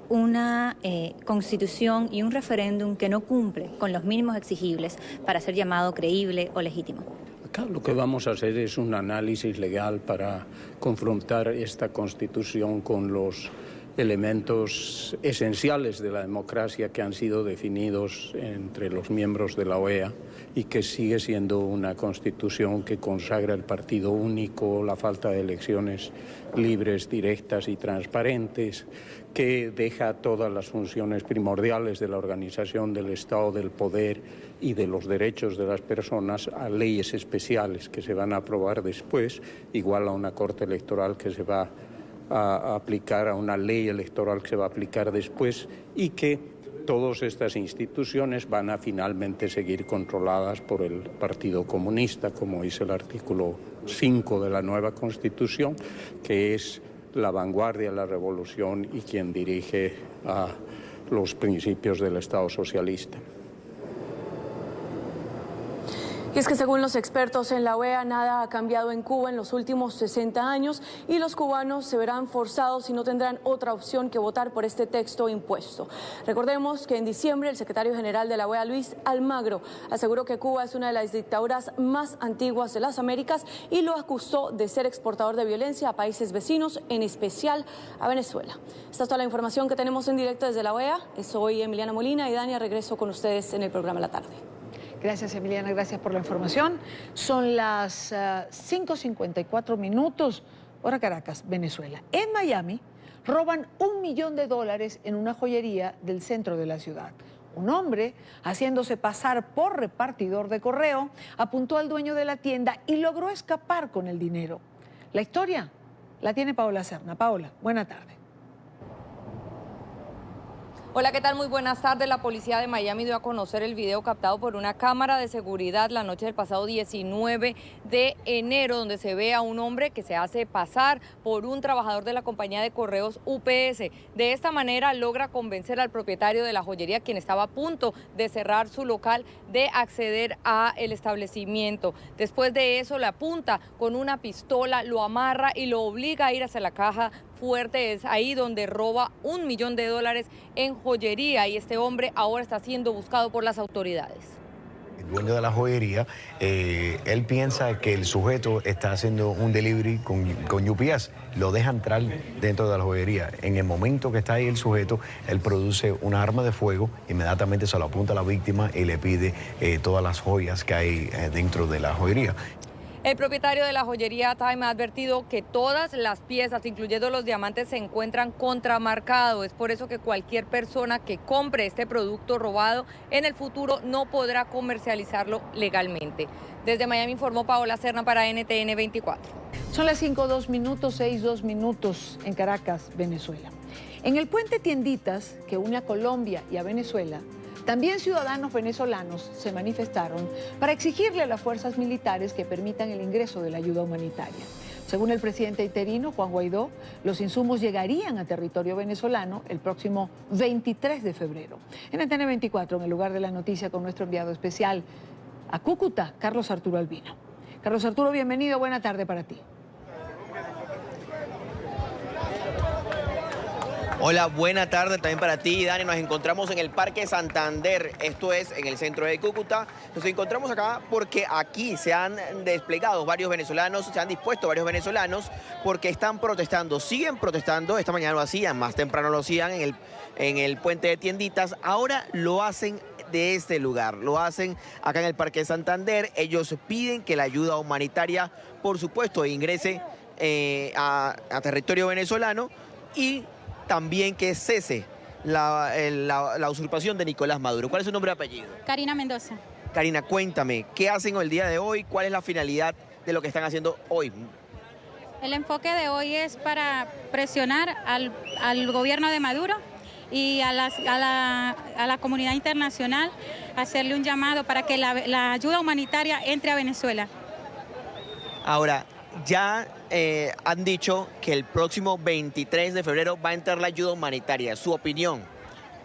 una constitución y un referéndum que no cumple con los mínimos exigibles para ser llamado creíble o legítimo. Acá lo que vamos a hacer es un análisis legal para confrontar esta constitución con los elementos esenciales de la democracia que han sido definidos entre los miembros de la OEA y que sigue siendo una constitución que consagra el partido único, la falta de elecciones libres, directas y transparentes, que deja todas las funciones primordiales de la organización del Estado, del poder y de los derechos de las personas a leyes especiales que se van a aprobar después, igual a una corte electoral que se va a aplicar, a una ley electoral que se va a aplicar después, y que todas estas instituciones van a finalmente seguir controladas por el Partido Comunista, como dice el artículo 5 de la nueva Constitución, que es la vanguardia de la revolución y quien dirige a los principios del Estado socialista. Y es que según los expertos en la OEA, nada ha cambiado en Cuba en los últimos 60 años y los cubanos se verán forzados y no tendrán otra opción que votar por este texto impuesto. Recordemos que en diciembre el secretario general de la OEA, Luis Almagro, aseguró que Cuba es una de las dictaduras más antiguas de las Américas y lo acusó de ser exportador de violencia a países vecinos, en especial a Venezuela. Esta es toda la información que tenemos en directo desde la OEA. Soy Emiliana Molina y Dania, regreso con ustedes en el programa La Tarde. Gracias, Emiliana, gracias por la información. Son las 5:54 minutos, hora Caracas, Venezuela. En Miami roban $1 millón en una joyería del centro de la ciudad. Un hombre, haciéndose pasar por repartidor de correo, apuntó al dueño de la tienda y logró escapar con el dinero. La historia la tiene Paola Serna. Paola, buena tarde. Hola, ¿qué tal? Muy buenas tardes. La policía de Miami dio a conocer el video captado por una cámara de seguridad la noche del pasado 19 de enero, donde se ve a un hombre que se hace pasar por un trabajador de la compañía de correos UPS. De esta manera logra convencer al propietario de la joyería, quien estaba a punto de cerrar su local, de acceder al establecimiento. Después de eso le apunta con una pistola, lo amarra y lo obliga a ir hacia la caja fuerte. Es ahí donde roba $1 millón en joyería y este hombre ahora está siendo buscado por las autoridades. El dueño de la joyería, él piensa que el sujeto está haciendo un delivery con UPS, lo deja entrar dentro de la joyería. En el momento que está ahí el sujeto, él produce una arma de fuego, inmediatamente se lo apunta a la víctima y le pide todas las joyas que hay dentro de la joyería. El propietario de la joyería Time ha advertido que todas las piezas, incluyendo los diamantes, se encuentran contramarcados. Es por eso que cualquier persona que compre este producto robado en el futuro no podrá comercializarlo legalmente. Desde Miami informó Paola Serna para NTN 24. Son las 6:02 minutos en Caracas, Venezuela. En el puente Tienditas, que une a Colombia y a Venezuela, también ciudadanos venezolanos se manifestaron para exigirle a las fuerzas militares que permitan el ingreso de la ayuda humanitaria. Según el presidente interino, Juan Guaidó, los insumos llegarían a territorio venezolano el próximo 23 de febrero. En NTN 24, en el lugar de la noticia, con nuestro enviado especial a Cúcuta, Carlos Arturo Albino. Carlos Arturo, bienvenido, buena tarde para ti. Hola, buena tarde también para ti, Dani. Nos encontramos en el Parque Santander, esto es en el centro de Cúcuta. Nos encontramos acá porque aquí se han desplegado varios venezolanos, se han dispuesto varios venezolanos porque están protestando, siguen protestando. Esta mañana lo hacían, más temprano lo hacían en el puente de Tienditas. Ahora lo hacen de este lugar, lo hacen acá en el Parque Santander. Ellos piden que la ayuda humanitaria, por supuesto, ingrese a territorio venezolano y también que cese la usurpación de Nicolás Maduro. ¿Cuál es su nombre y apellido? Karina Mendoza. Karina, cuéntame, ¿qué hacen el día de hoy? ¿Cuál es la finalidad de lo que están haciendo hoy? El enfoque de hoy es para presionar al gobierno de Maduro y a la comunidad internacional, hacerle un llamado para que la ayuda humanitaria entre a Venezuela. Ahora, ya han dicho que el próximo 23 de febrero va a entrar la ayuda humanitaria. ¿Su opinión?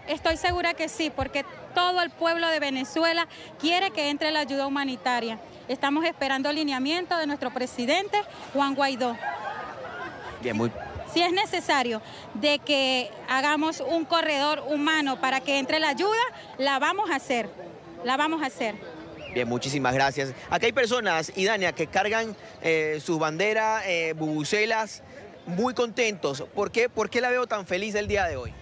Estoy segura que sí, porque todo el pueblo de Venezuela quiere que entre la ayuda humanitaria. Estamos esperando alineamiento de nuestro presidente, Juan Guaidó. Bien, muy... Si es necesario de que hagamos un corredor humano para que entre la ayuda, la vamos a hacer, Bien, muchísimas gracias. Aquí hay personas, Idania, que cargan sus banderas, bubucelas, muy contentos. ¿Por qué? ¿Por qué la veo tan feliz el día de hoy?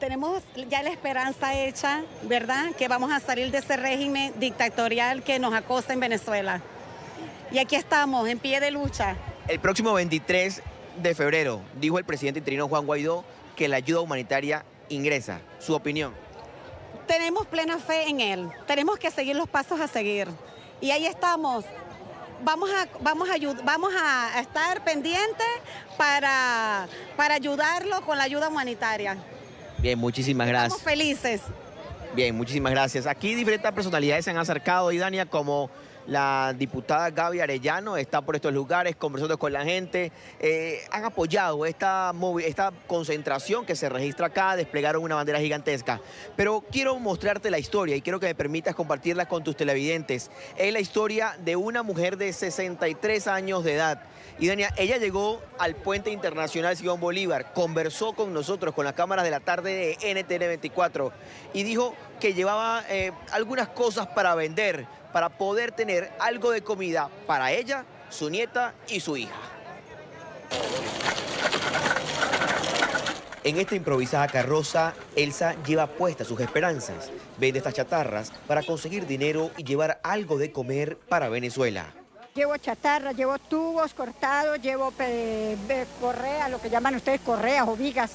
Tenemos ya la esperanza hecha, ¿verdad? Que vamos a salir de ese régimen dictatorial que nos acosa en Venezuela. Y aquí estamos, en pie de lucha. El próximo 23 de febrero, dijo el presidente interino Juan Guaidó que la ayuda humanitaria ingresa. ¿Su opinión? Tenemos plena fe en él. Tenemos que seguir los pasos a seguir. Y ahí estamos. Vamos a estar pendientes para ayudarlo con la ayuda humanitaria. Bien, muchísimas gracias. Estamos felices. Bien, muchísimas gracias. Aquí diferentes personalidades se han acercado, Idania, como la diputada Gaby Arellano, está por estos lugares conversando con la gente. Han apoyado esta concentración que se registra acá, desplegaron una bandera gigantesca. Pero quiero mostrarte la historia y quiero que me permitas compartirla con tus televidentes. Es la historia de una mujer de 63 años de edad. Y Dania, ella llegó al Puente Internacional Simón Bolívar, conversó con nosotros, con las cámaras de la tarde de NTN 24 y dijo que llevaba algunas cosas para vender, para poder tener algo de comida para ella, su nieta y su hija. En esta improvisada carroza, Elsa lleva puestas sus esperanzas. Vende estas chatarras para conseguir dinero y llevar algo de comer para Venezuela. Llevo chatarra, llevo tubos cortados, llevo correas, lo que llaman ustedes correas o vigas,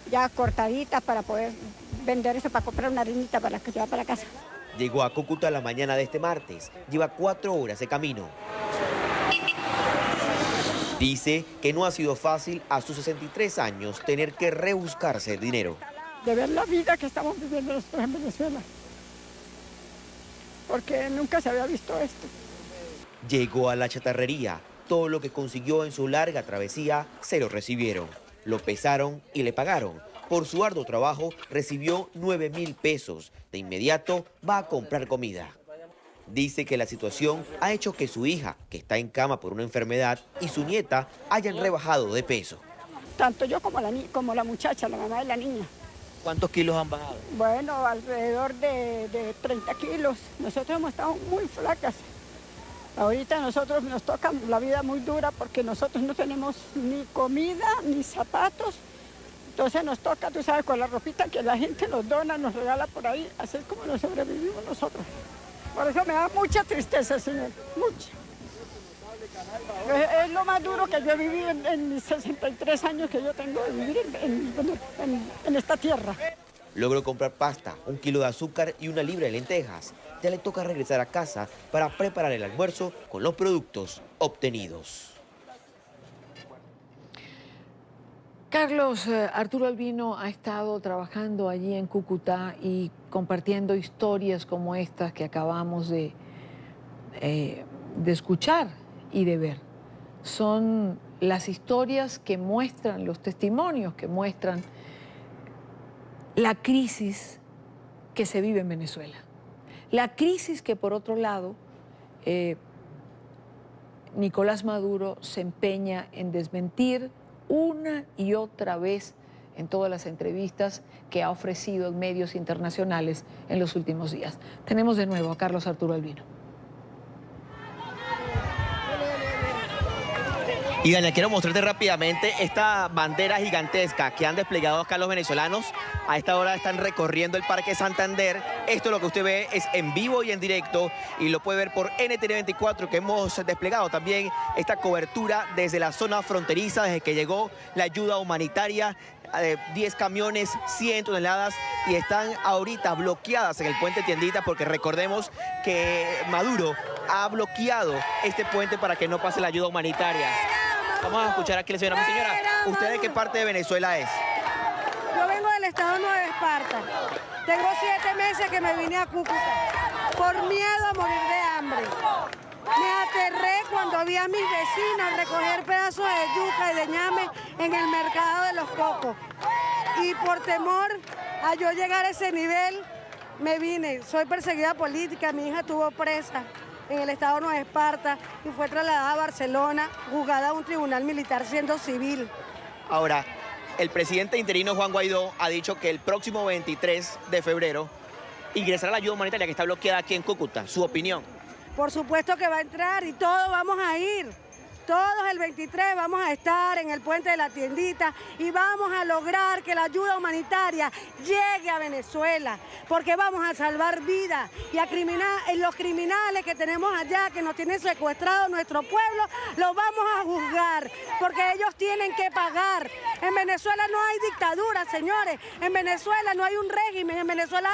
ya cortaditas para poder vender eso, para comprar una harinita para que llevar para casa. Llegó a Cúcuta la mañana de este martes. Lleva 4 horas de camino. Dice que no ha sido fácil a sus 63 años tener que rebuscarse el dinero. De ver la vida que estamos viviendo nosotros en Venezuela. Porque nunca se había visto esto. Llegó a la chatarrería. Todo lo que consiguió en su larga travesía se lo recibieron. Lo pesaron y le pagaron. Por su arduo trabajo recibió 9.000 pesos. De inmediato va a comprar comida. Dice que la situación ha hecho que su hija, que está en cama por una enfermedad, y su nieta hayan rebajado de peso. Tanto yo como la muchacha, la mamá de la niña. ¿Cuántos kilos han bajado? Bueno, alrededor de 30 kilos. Nosotros hemos estado muy flacas. Ahorita nosotros nos toca la vida muy dura porque nosotros no tenemos ni comida ni zapatos. Entonces nos toca, tú sabes, con la ropita que la gente nos dona, nos regala por ahí, así es como nos sobrevivimos nosotros. Por eso me da mucha tristeza, señor, mucha. Es lo más duro que yo he vivido en mis 63 años que yo tengo de vivir en esta tierra. Logró comprar pasta, 1 kilo de azúcar y 1 libra de lentejas. Ya le toca regresar a casa para preparar el almuerzo con los productos obtenidos. Carlos, Arturo Albino ha estado trabajando allí en Cúcuta y compartiendo historias como estas que acabamos de escuchar y de ver. Son las historias que muestran, los testimonios que muestran la crisis que se vive en Venezuela. La crisis que, por otro lado, Nicolás Maduro se empeña en desmentir una y otra vez en todas las entrevistas que ha ofrecido en medios internacionales en los últimos días. Tenemos de nuevo a Carlos Arturo Albino. Y Dania, quiero mostrarte rápidamente esta bandera gigantesca que han desplegado acá los venezolanos. A esta hora están recorriendo el Parque Santander. Esto lo que usted ve es en vivo y en directo y lo puede ver por NTN 24, que hemos desplegado también esta cobertura desde la zona fronteriza, desde que llegó la ayuda humanitaria 10 camiones, 100 toneladas y están ahorita bloqueadas en el puente Tiendita porque recordemos que Maduro ha bloqueado este puente para que no pase la ayuda humanitaria. Vamos a escuchar aquí a la señora. Mi señora, ¿usted de qué parte de Venezuela es? Yo vengo del estado Nueva Esparta. Tengo 7 meses que me vine a Cúcuta por miedo a morir de hambre. Me aterré cuando vi a mis vecinos recoger pedazos de yuca y de ñame en el mercado de los cocos. Y por temor a yo llegar a ese nivel, me vine. Soy perseguida política, mi hija estuvo presa en el estado Nueva Esparta y fue trasladada a Barcelona, juzgada a un tribunal militar siendo civil. Ahora, el presidente interino Juan Guaidó ha dicho que el próximo 23 de febrero ingresará la ayuda humanitaria que está bloqueada aquí en Cúcuta. ¿Su opinión? Por supuesto que va a entrar y todos vamos a ir. Todos el 23 vamos a estar en el puente de la Tiendita y vamos a lograr que la ayuda humanitaria llegue a Venezuela, porque vamos a salvar vidas y a los criminales que tenemos allá, que nos tienen secuestrado nuestro pueblo, los vamos a juzgar, porque ellos tienen que pagar. En Venezuela no hay dictadura, señores. En Venezuela no hay un régimen. En Venezuela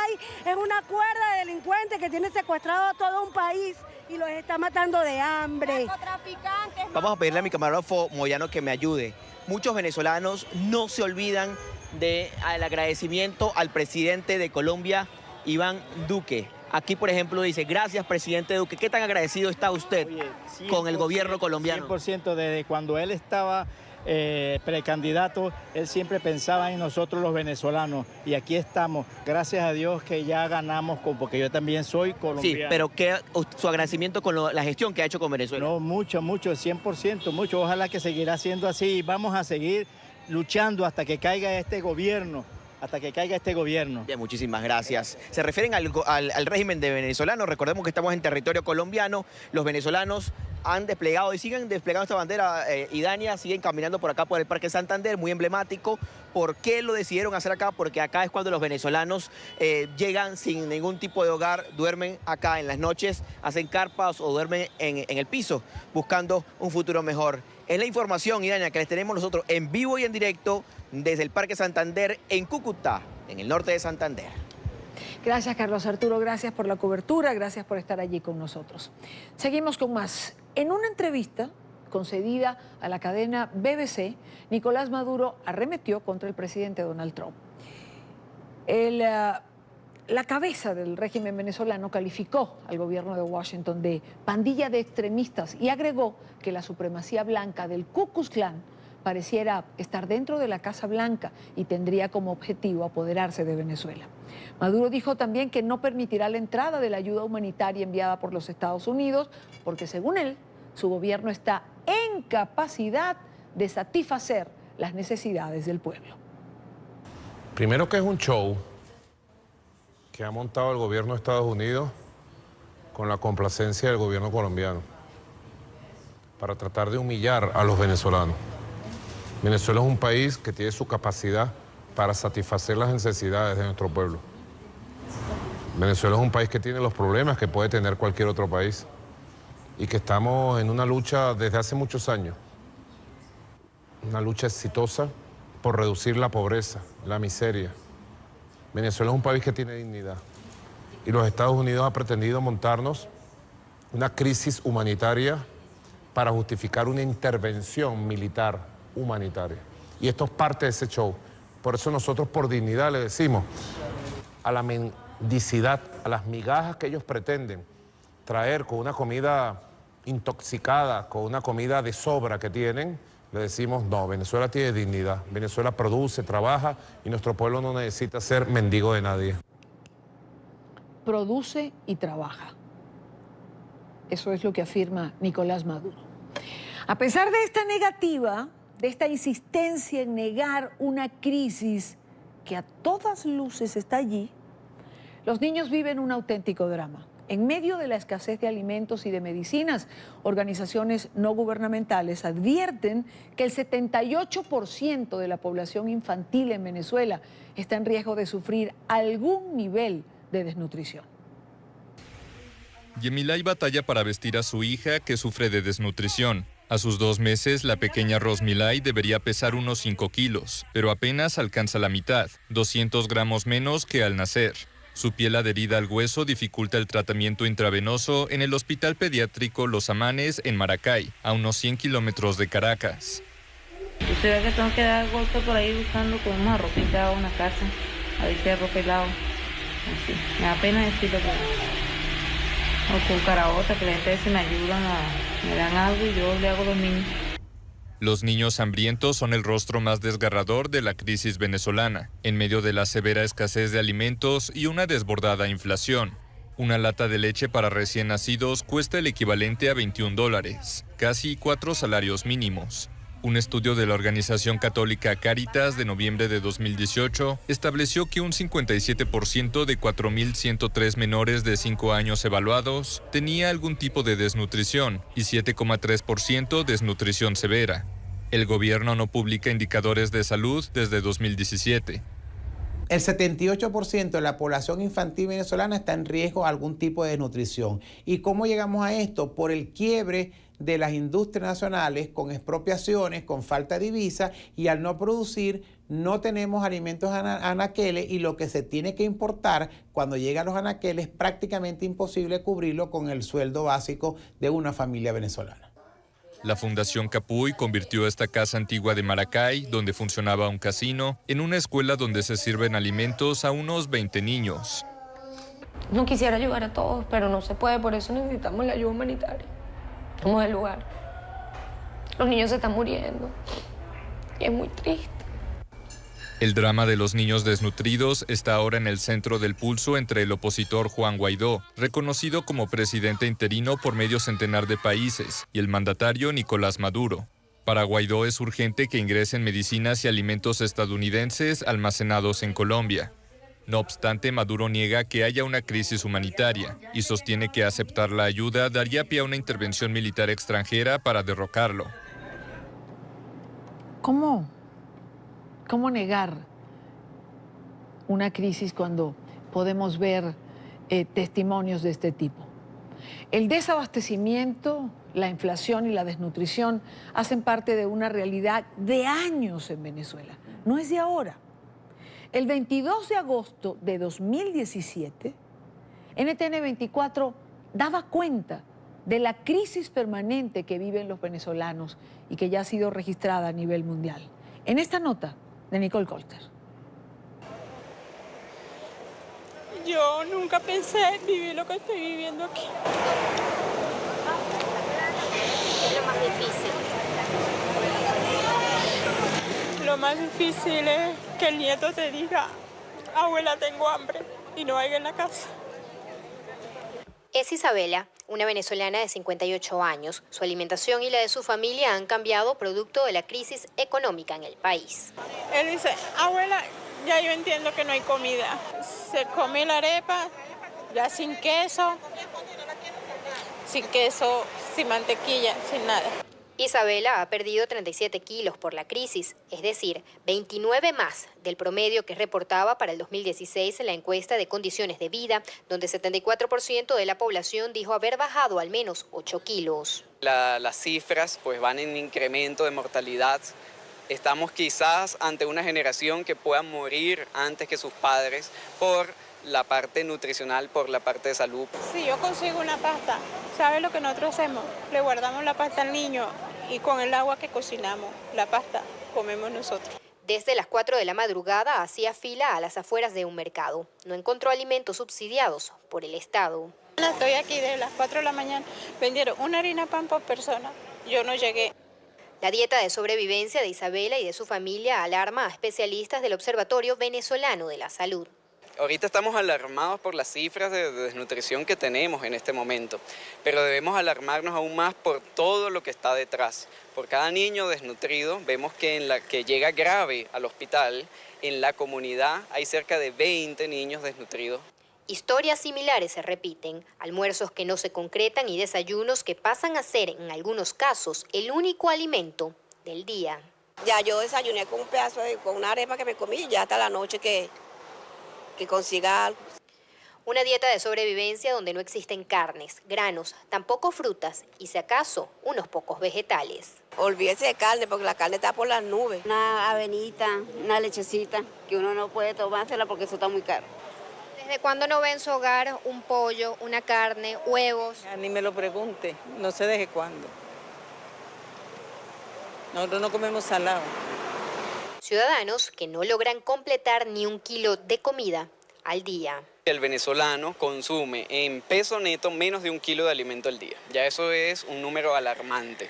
es una cuerda de delincuentes que tienen secuestrado a todo un país y los está matando de hambre. Vamos a pedirle a mi camarógrafo Moyano que me ayude. Muchos venezolanos no se olvidan del agradecimiento al presidente de Colombia, Iván Duque. Aquí, por ejemplo, dice, gracias, presidente Duque. ¿Qué tan agradecido está usted con el gobierno colombiano? 100%, desde cuando él estaba precandidato, él siempre pensaba en nosotros los venezolanos y aquí estamos, gracias a Dios que ya ganamos, porque yo también soy colombiano. Sí, pero ¿qué su agradecimiento con la gestión que ha hecho con Venezuela? No, mucho, 100%, mucho, ojalá que seguirá siendo así y vamos a seguir luchando hasta que caiga este gobierno. Bien, muchísimas gracias. Se refieren al régimen de venezolano. Recordemos que estamos en territorio colombiano. Los venezolanos han desplegado y siguen desplegando esta bandera, Idania, siguen caminando por acá por el Parque Santander, muy emblemático. ¿Por qué lo decidieron hacer acá? Porque acá es cuando los venezolanos llegan sin ningún tipo de hogar, duermen acá en las noches, hacen carpas o duermen en el piso, buscando un futuro mejor. Es la información, Idania, que les tenemos nosotros en vivo y en directo desde el Parque Santander en Cúcuta, en el norte de Santander. Gracias, Carlos Arturo, gracias por la cobertura, gracias por estar allí con nosotros. Seguimos con más. En una entrevista concedida a la cadena BBC, Nicolás Maduro arremetió contra el presidente Donald Trump. La cabeza del régimen venezolano calificó al gobierno de Washington de pandilla de extremistas y agregó que la supremacía blanca del Ku Klux Klan pareciera estar dentro de la Casa Blanca y tendría como objetivo apoderarse de Venezuela. Maduro dijo también que no permitirá la entrada de la ayuda humanitaria enviada por los Estados Unidos porque, según él, su gobierno está en capacidad de satisfacer las necesidades del pueblo. Primero que es un show que ha montado el gobierno de Estados Unidos con la complacencia del gobierno colombiano para tratar de humillar a los venezolanos. Venezuela es un país que tiene su capacidad para satisfacer las necesidades de nuestro pueblo. Venezuela es un país que tiene los problemas que puede tener cualquier otro país y que estamos en una lucha desde hace muchos años. Una lucha exitosa por reducir la pobreza, la miseria. Venezuela es un país que tiene dignidad y los Estados Unidos han pretendido montarnos una crisis humanitaria para justificar una intervención militar humanitaria. Y esto es parte de ese show. Por eso nosotros por dignidad le decimos a la mendicidad, a las migajas que ellos pretenden traer con una comida intoxicada, con una comida de sobra que tienen, le decimos no, Venezuela tiene dignidad, Venezuela produce, trabaja y nuestro pueblo no necesita ser mendigo de nadie. Produce y trabaja. Eso es lo que afirma Nicolás Maduro. A pesar de esta negativa, de esta insistencia en negar una crisis que a todas luces está allí, los niños viven un auténtico drama. En medio de la escasez de alimentos y de medicinas, organizaciones no gubernamentales advierten que el 78% de la población infantil en Venezuela está en riesgo de sufrir algún nivel de desnutrición. Yemilay batalla para vestir a su hija que sufre de desnutrición. A sus 2 meses, la pequeña Rosmilay debería pesar unos 5 kilos, pero apenas alcanza la mitad, 200 gramos menos que al nacer. Su piel adherida al hueso dificulta el tratamiento intravenoso en el Hospital Pediátrico Los Amanes en Maracay, a unos 100 kilómetros de Caracas. Usted ve que tengo que dar golpe por ahí buscando con una ropita o una casa, a ver si hay ropa helado. Así, me da pena decirlo, pero... o con carabota, que la gente se me ayudan, me dan algo y yo le hago a los niños. Los niños hambrientos son el rostro más desgarrador de la crisis venezolana, en medio de la severa escasez de alimentos y una desbordada inflación. Una lata de leche para recién nacidos cuesta el equivalente a $21, casi 4 salarios mínimos. Un estudio de la organización católica Cáritas de noviembre de 2018 estableció que un 57% de 4.103 menores de 5 años evaluados tenía algún tipo de desnutrición y 7,3% desnutrición severa. El gobierno no publica indicadores de salud desde 2017. El 78% de la población infantil venezolana está en riesgo de algún tipo de desnutrición. ¿Y cómo llegamos a esto? Por el quiebre de las industrias nacionales con expropiaciones, con falta de divisa, y al no producir no tenemos alimentos anaqueles, y lo que se tiene que importar cuando llegan los anaqueles es prácticamente imposible cubrirlo con el sueldo básico de una familia venezolana. La Fundación Capuy convirtió esta casa antigua de Maracay, donde funcionaba un casino, en una escuela donde se sirven alimentos a unos 20 niños. No quisiera ayudar a todos, pero no se puede, por eso necesitamos la ayuda humanitaria. Somos el lugar. Los niños se están muriendo y es muy triste. El drama de los niños desnutridos está ahora en el centro del pulso entre el opositor Juan Guaidó, reconocido como presidente interino por medio centenar de países, y el mandatario Nicolás Maduro. Para Guaidó es urgente que ingresen medicinas y alimentos estadounidenses almacenados en Colombia. No obstante, Maduro niega que haya una crisis humanitaria y sostiene que aceptar la ayuda daría pie a una intervención militar extranjera para derrocarlo. ¿Cómo negar una crisis cuando podemos ver testimonios de este tipo? El desabastecimiento, la inflación y la desnutrición hacen parte de una realidad de años en Venezuela, no es de ahora. El 22 de agosto de 2017, NTN 24 daba cuenta de la crisis permanente que viven los venezolanos y que ya ha sido registrada a nivel mundial. En esta nota de Nicole Colter. Yo nunca pensé vivir lo que estoy viviendo aquí. ¿Qué es lo más difícil? Lo más difícil es que el nieto te diga, abuela, tengo hambre, y no haya en la casa. Es Isabela, una venezolana de 58 años. Su alimentación y la de su familia han cambiado producto de la crisis económica en el país. Él dice, abuela, ya yo entiendo que no hay comida. Se come la arepa, ya sin queso, sin mantequilla, sin nada. Isabela ha perdido 37 kilos por la crisis, es decir, 29 más del promedio que reportaba para el 2016 en la encuesta de condiciones de vida, donde 74% de la población dijo haber bajado al menos 8 kilos. Las cifras pues van en incremento de mortalidad. Estamos quizás ante una generación que pueda morir antes que sus padres por la parte nutricional, por la parte de salud. Si yo consigo una pasta, ¿sabe lo que nosotros hacemos? Le guardamos la pasta al niño y con el agua que cocinamos, la pasta, comemos nosotros. Desde las 4 de la madrugada hacía fila a las afueras de un mercado. No encontró alimentos subsidiados por el Estado. Estoy aquí de las 4 de la mañana, vendieron una harina pan por persona, yo no llegué. La dieta de sobrevivencia de Isabela y de su familia alarma a especialistas del Observatorio Venezolano de la Salud. Ahorita estamos alarmados por las cifras de desnutrición que tenemos en este momento, pero debemos alarmarnos aún más por todo lo que está detrás. Por cada niño desnutrido, vemos que en la que llega grave al hospital, en la comunidad hay cerca de 20 niños desnutridos. Historias similares se repiten, almuerzos que no se concretan y desayunos que pasan a ser, en algunos casos, el único alimento del día. Ya yo desayuné con un pedazo con una arepa que me comí y ya hasta la noche que consiga algo. Una dieta de sobrevivencia donde no existen carnes, granos, tampoco frutas y, si acaso, unos pocos vegetales. Olvídese de carne porque la carne está por las nubes. Una avenita, una lechecita, que uno no puede tomársela porque eso está muy caro. ¿Desde cuándo no ve en su hogar un pollo, una carne, huevos? Ni me lo pregunte, no sé desde cuándo. Nosotros no comemos salado. Ciudadanos que no logran completar ni 1 kilo de comida al día. El venezolano consume en peso neto menos de 1 kilo de alimento al día. Ya eso es un número alarmante.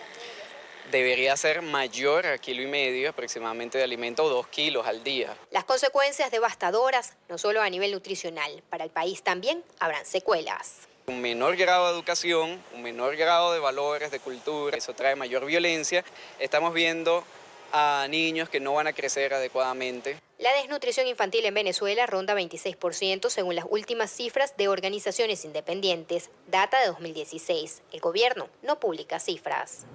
Debería ser mayor a 1,5 kilos aproximadamente de alimento o 2 kilos al día. Las consecuencias devastadoras, no solo a nivel nutricional, para el país también habrán secuelas. Un menor grado de educación, un menor grado de valores, de cultura, eso trae mayor violencia. Estamos viendo a niños que no van a crecer adecuadamente. La desnutrición infantil en Venezuela ronda 26% según las últimas cifras de organizaciones independientes, data de 2016. El gobierno no publica cifras.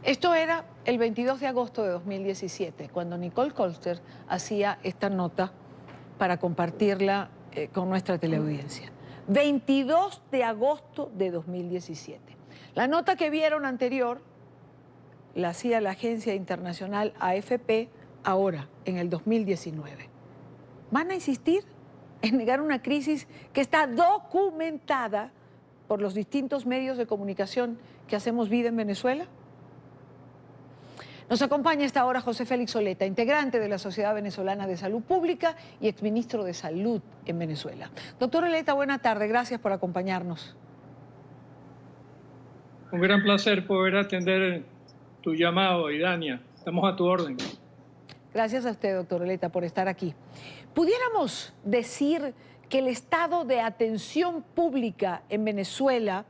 Esto era el 22 de agosto de 2017, cuando Nicole Colster hacía esta nota para compartirla con nuestra teleaudiencia. 22 de agosto de 2017. La nota que vieron anterior la hacía la agencia internacional AFP ahora, en el 2019. ¿Van a insistir en negar una crisis que está documentada por los distintos medios de comunicación que hacemos vida en Venezuela? Nos acompaña a esta hora José Félix Oleta, integrante de la Sociedad Venezolana de Salud Pública y exministro de Salud en Venezuela. Doctor Oleta, buena tarde, gracias por acompañarnos. Un gran placer poder atender tu llamado, Idania. Estamos a tu orden. Gracias a usted, doctor Oleta, por estar aquí. ¿Pudiéramos decir que el estado de atención pública en Venezuela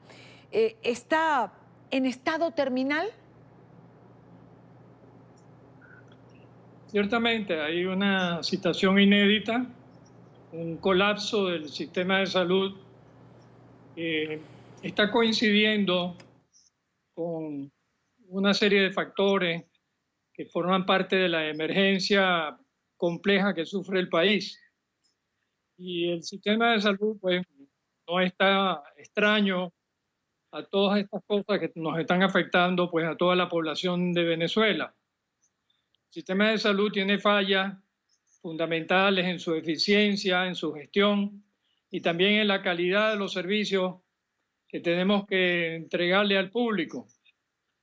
está en estado terminal? Ciertamente hay una situación inédita, un colapso del sistema de salud que está coincidiendo con una serie de factores que forman parte de la emergencia compleja que sufre el país. Y el sistema de salud pues no está extraño a todas estas cosas que nos están afectando pues a toda la población de Venezuela. El sistema de salud tiene fallas fundamentales en su eficiencia, en su gestión y también en la calidad de los servicios que tenemos que entregarle al público.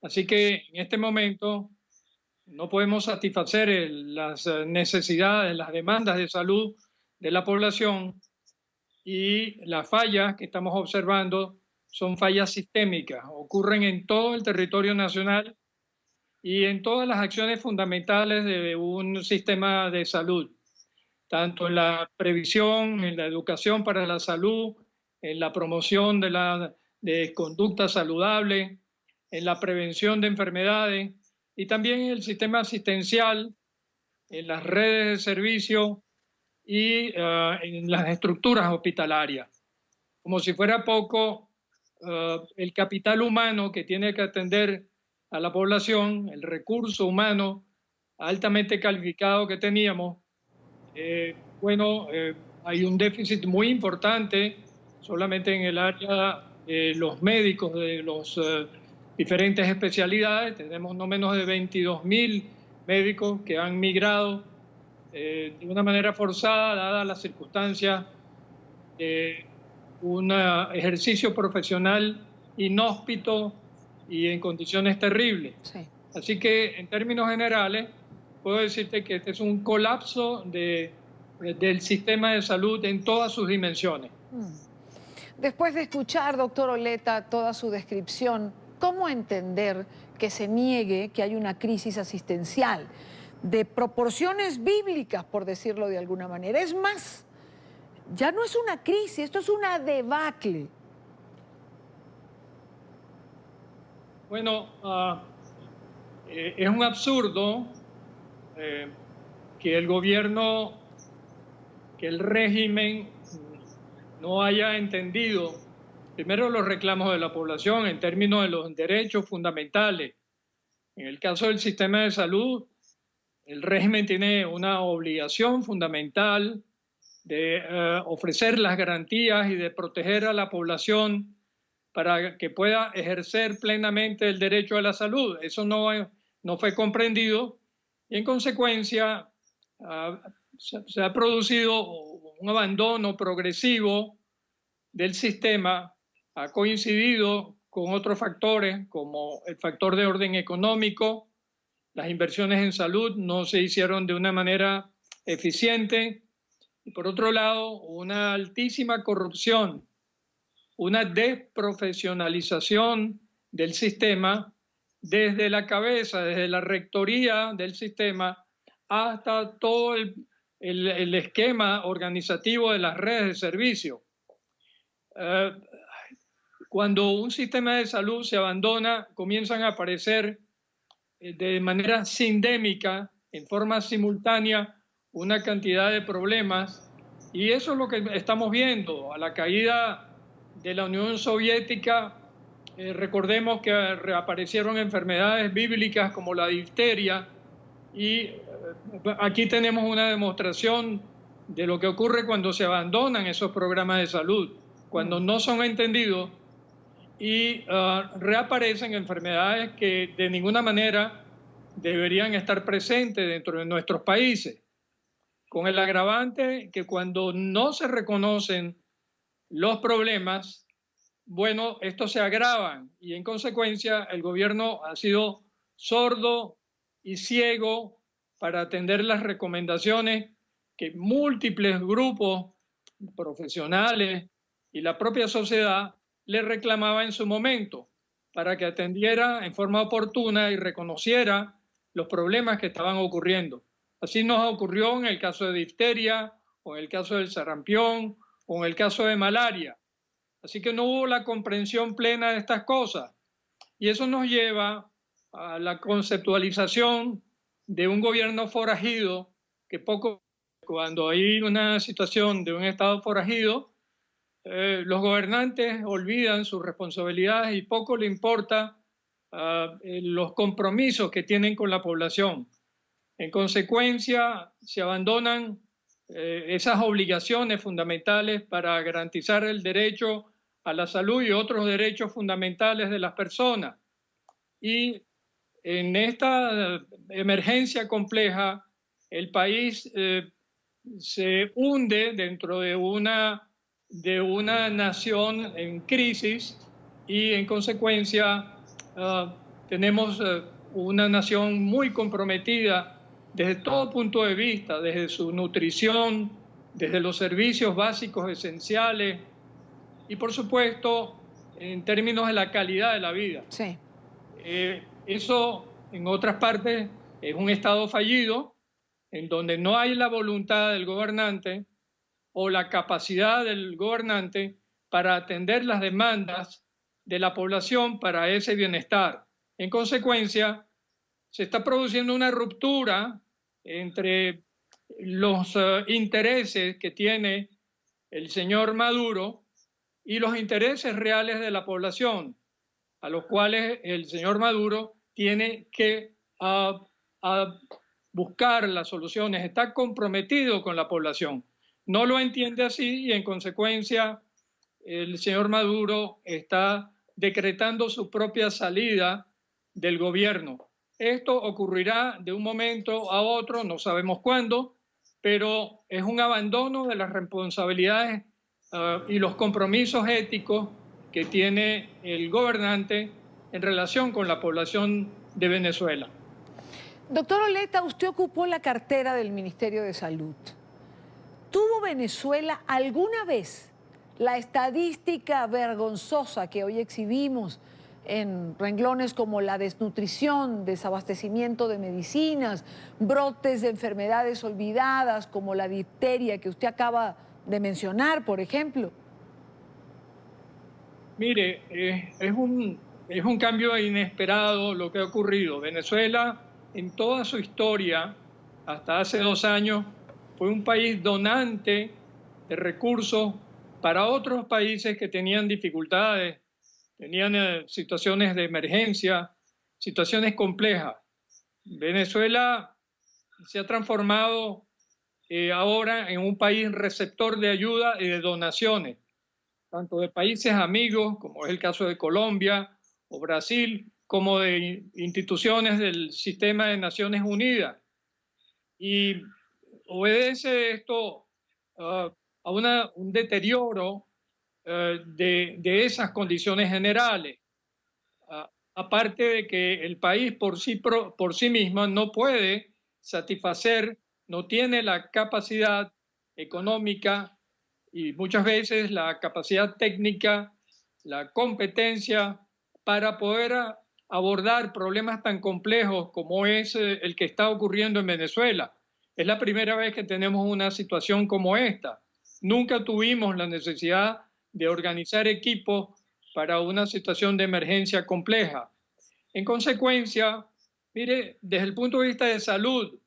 Así que en este momento no podemos satisfacer las necesidades, las demandas de salud de la población y las fallas que estamos observando son fallas sistémicas, ocurren en todo el territorio nacional y en todas las acciones fundamentales de un sistema de salud, tanto en la previsión, en la educación para la salud, en la promoción de conducta saludable, en la prevención de enfermedades y también en el sistema asistencial, en las redes de servicio y en las estructuras hospitalarias. Como si fuera poco, el capital humano que tiene que atender a la población, el recurso humano altamente calificado que teníamos, hay un déficit muy importante solamente en el área de los médicos de los diferentes especialidades. Tenemos no menos de 22.000 médicos que han migrado de una manera forzada, dadas las circunstancias de un ejercicio profesional inhóspito y en condiciones terribles. Sí. Así que, en términos generales, puedo decirte que este es un colapso del sistema de salud en todas sus dimensiones. Después de escuchar, doctor Oleta, toda su descripción, ¿cómo entender que se niegue que hay una crisis asistencial de proporciones bíblicas, por decirlo de alguna manera? Es más, ya no es una crisis, esto es una debacle. Bueno, es un absurdo que el gobierno, que el régimen no haya entendido primero los reclamos de la población en términos de los derechos fundamentales. En el caso del sistema de salud, el régimen tiene una obligación fundamental de ofrecer las garantías y de proteger a la población para que pueda ejercer plenamente el derecho a la salud. Eso no fue comprendido y en consecuencia se ha producido un abandono progresivo del sistema, ha coincidido con otros factores como el factor de orden económico. Las inversiones en salud no se hicieron de una manera eficiente y por otro lado una altísima corrupción, una desprofesionalización del sistema desde la cabeza, desde la rectoría del sistema hasta todo el esquema organizativo de las redes de servicio. Cuando un sistema de salud se abandona, comienzan a aparecer de manera sindémica, en forma simultánea, una cantidad de problemas y eso es lo que estamos viendo. A la caída de la Unión Soviética, recordemos que reaparecieron enfermedades bíblicas como la difteria y aquí tenemos una demostración de lo que ocurre cuando se abandonan esos programas de salud, cuando no son entendidos y reaparecen enfermedades que de ninguna manera deberían estar presentes dentro de nuestros países, con el agravante que cuando no se reconocen los problemas, bueno, estos se agravan y en consecuencia el gobierno ha sido sordo y ciego para atender las recomendaciones que múltiples grupos profesionales y la propia sociedad le reclamaba en su momento para que atendiera en forma oportuna y reconociera los problemas que estaban ocurriendo. Así nos ocurrió en el caso de difteria, o en el caso del sarampión, o en el caso de malaria. Así que no hubo la comprensión plena de estas cosas. Y eso nos lleva a la conceptualización de un gobierno forajido, que cuando hay una situación de un estado forajido, los gobernantes olvidan sus responsabilidades y poco le importa los compromisos que tienen con la población. En consecuencia, se abandonan esas obligaciones fundamentales para garantizar el derecho a la salud y otros derechos fundamentales de las personas. Y en esta emergencia compleja, el país se hunde dentro de una nación en crisis y en consecuencia tenemos una nación muy comprometida desde todo punto de vista, desde su nutrición, desde los servicios básicos esenciales y por supuesto en términos de la calidad de la vida. Sí. Eso en otras partes es un estado fallido en donde no hay la voluntad del gobernante o la capacidad del gobernante para atender las demandas de la población para ese bienestar. En consecuencia, se está produciendo una ruptura entre los intereses que tiene el señor Maduro y los intereses reales de la población, a los cuales el señor Maduro tiene que buscar las soluciones, está comprometido con la población. No lo entiende así y en consecuencia el señor Maduro está decretando su propia salida del gobierno. Esto ocurrirá de un momento a otro, no sabemos cuándo, pero es un abandono de las responsabilidades y los compromisos éticos que tiene el gobernante en relación con la población de Venezuela. Doctor Oleta, usted ocupó la cartera del Ministerio de Salud. ¿Tuvo Venezuela alguna vez la estadística vergonzosa que hoy exhibimos en renglones como la desnutrición, desabastecimiento de medicinas, brotes de enfermedades olvidadas como la difteria que usted acaba de mencionar, por ejemplo? Mire, es un cambio inesperado lo que ha ocurrido. Venezuela, en toda su historia, hasta hace 2 años, fue un país donante de recursos para otros países que tenían dificultades, tenían situaciones de emergencia, situaciones complejas. Venezuela se ha transformado ahora en un país receptor de ayuda y de donaciones, tanto de países amigos, como es el caso de Colombia o Brasil, como de instituciones del sistema de Naciones Unidas. Y obedece esto a un deterioro de esas condiciones generales. Aparte de que el país por sí mismo no puede satisfacer, no tiene la capacidad económica y muchas veces la capacidad técnica, la competencia para poder abordar problemas tan complejos como es el que está ocurriendo en Venezuela. Es la primera vez que tenemos una situación como esta. Nunca tuvimos la necesidad de organizar equipos para una situación de emergencia compleja. En consecuencia, mire, desde el punto de vista de salud,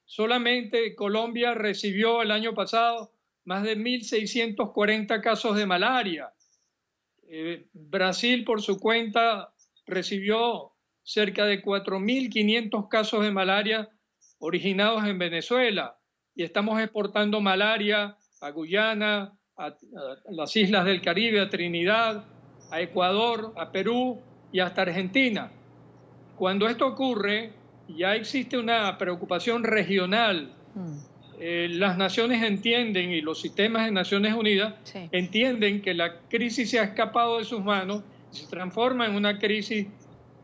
solamente Colombia recibió el año pasado más de 1.640 casos de malaria. Brasil, por su cuenta, recibió cerca de 4.500 casos de malaria originados en Venezuela. Y estamos exportando malaria a Guyana, a las islas del Caribe, a Trinidad, a Ecuador, a Perú y hasta Argentina. Cuando esto ocurre, ya existe una preocupación regional. Las naciones entienden, y los sistemas de Naciones Unidas entienden que la crisis se ha escapado de sus manos y se transforma en una crisis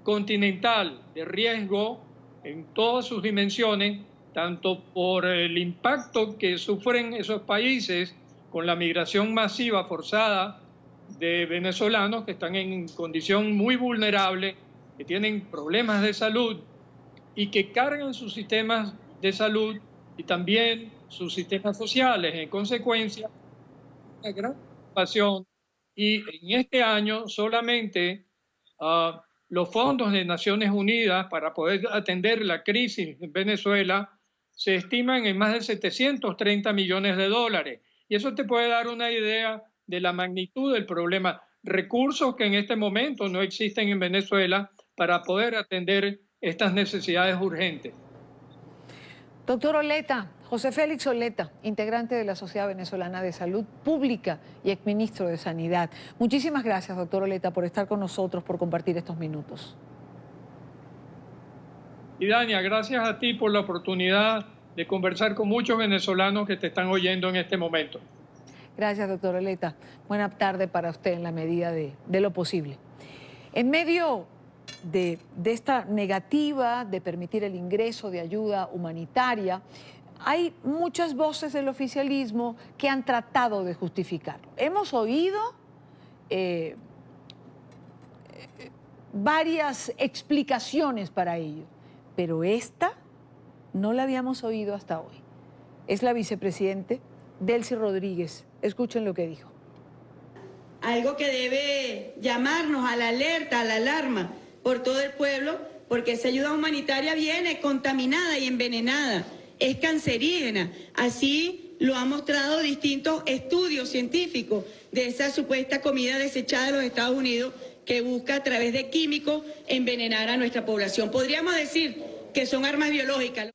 continental de riesgo en todas sus dimensiones, tanto por el impacto que sufren esos países con la migración masiva forzada de venezolanos que están en condición muy vulnerable, que tienen problemas de salud y que cargan sus sistemas de salud y también sus sistemas sociales. En consecuencia, una gran preocupación. Y en este año solamente los fondos de Naciones Unidas para poder atender la crisis en Venezuela se estiman en más de 730 millones de dólares. Y eso te puede dar una idea de la magnitud del problema. Recursos que en este momento no existen en Venezuela para poder atender estas necesidades urgentes. Doctor Oleta, José Félix Oleta, integrante de la Sociedad Venezolana de Salud Pública y exministro de Sanidad. Muchísimas gracias, doctor Oleta, por estar con nosotros, por compartir estos minutos. Y Dania, gracias a ti por la oportunidad de conversar con muchos venezolanos que te están oyendo en este momento. Gracias, doctor Oleta. Buena tarde para usted en la medida de lo posible. En medio de esta negativa de permitir el ingreso de ayuda humanitaria, hay muchas voces del oficialismo que han tratado de justificarlo. Hemos oído varias explicaciones para ello, pero esta no la habíamos oído hasta hoy. Es la vicepresidente Delcy Rodríguez. Escuchen lo que dijo. Algo que debe llamarnos a la alerta, a la alarma por todo el pueblo, porque esa ayuda humanitaria viene contaminada y envenenada, es cancerígena. Así lo han mostrado distintos estudios científicos de esa supuesta comida desechada de los Estados Unidos que busca a través de químicos envenenar a nuestra población. Podríamos decir que son armas biológicas.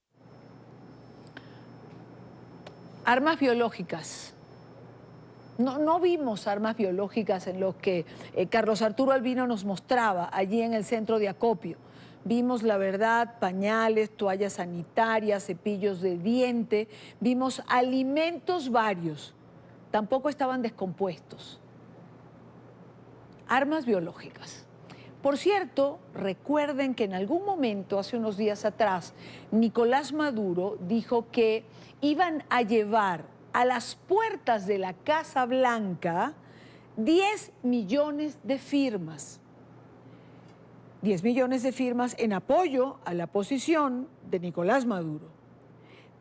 Armas biológicas. No vimos armas biológicas en lo que Carlos Arturo Albino nos mostraba allí en el centro de acopio. Vimos, la verdad, pañales, toallas sanitarias, cepillos de diente, vimos alimentos varios. Tampoco estaban descompuestos. Armas biológicas. Por cierto, recuerden que en algún momento, hace unos días atrás, Nicolás Maduro dijo que iban a llevar a las puertas de la Casa Blanca 10 millones de firmas. 10 millones de firmas en apoyo a la posición de Nicolás Maduro.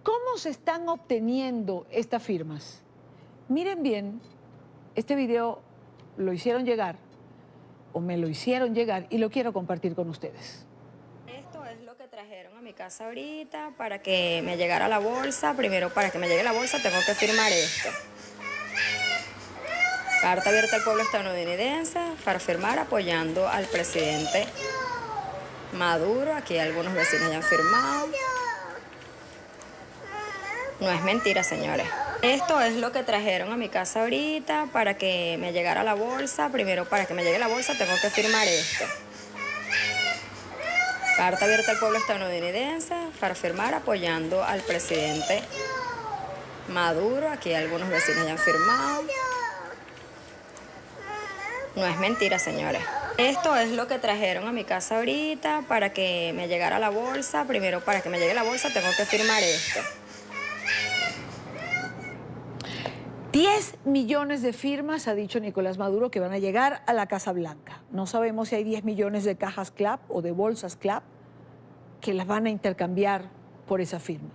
¿Cómo se están obteniendo estas firmas? Miren bien, este video lo hicieron llegar, o me lo hicieron llegar, y lo quiero compartir con ustedes. Esto es lo que trajeron a mi casa ahorita para que me llegara la bolsa. Primero, para que me llegue la bolsa, tengo que firmar esto. Carta abierta al pueblo estadounidense para firmar apoyando al presidente Maduro. Aquí algunos vecinos ya han firmado. No es mentira, señores. Esto es lo que trajeron a mi casa ahorita para que me llegara la bolsa. Primero, para que me llegue la bolsa, tengo que firmar esto. Carta abierta al pueblo estadounidense para firmar apoyando al presidente Maduro. Aquí algunos vecinos ya han firmado. No es mentira, señores. Esto es lo que trajeron a mi casa ahorita para que me llegara la bolsa. Primero, para que me llegue la bolsa, tengo que firmar esto. 10 millones de firmas, ha dicho Nicolás Maduro, que van a llegar a la Casa Blanca. No sabemos si hay 10 millones de cajas CLAP o de bolsas CLAP que las van a intercambiar por esa firma.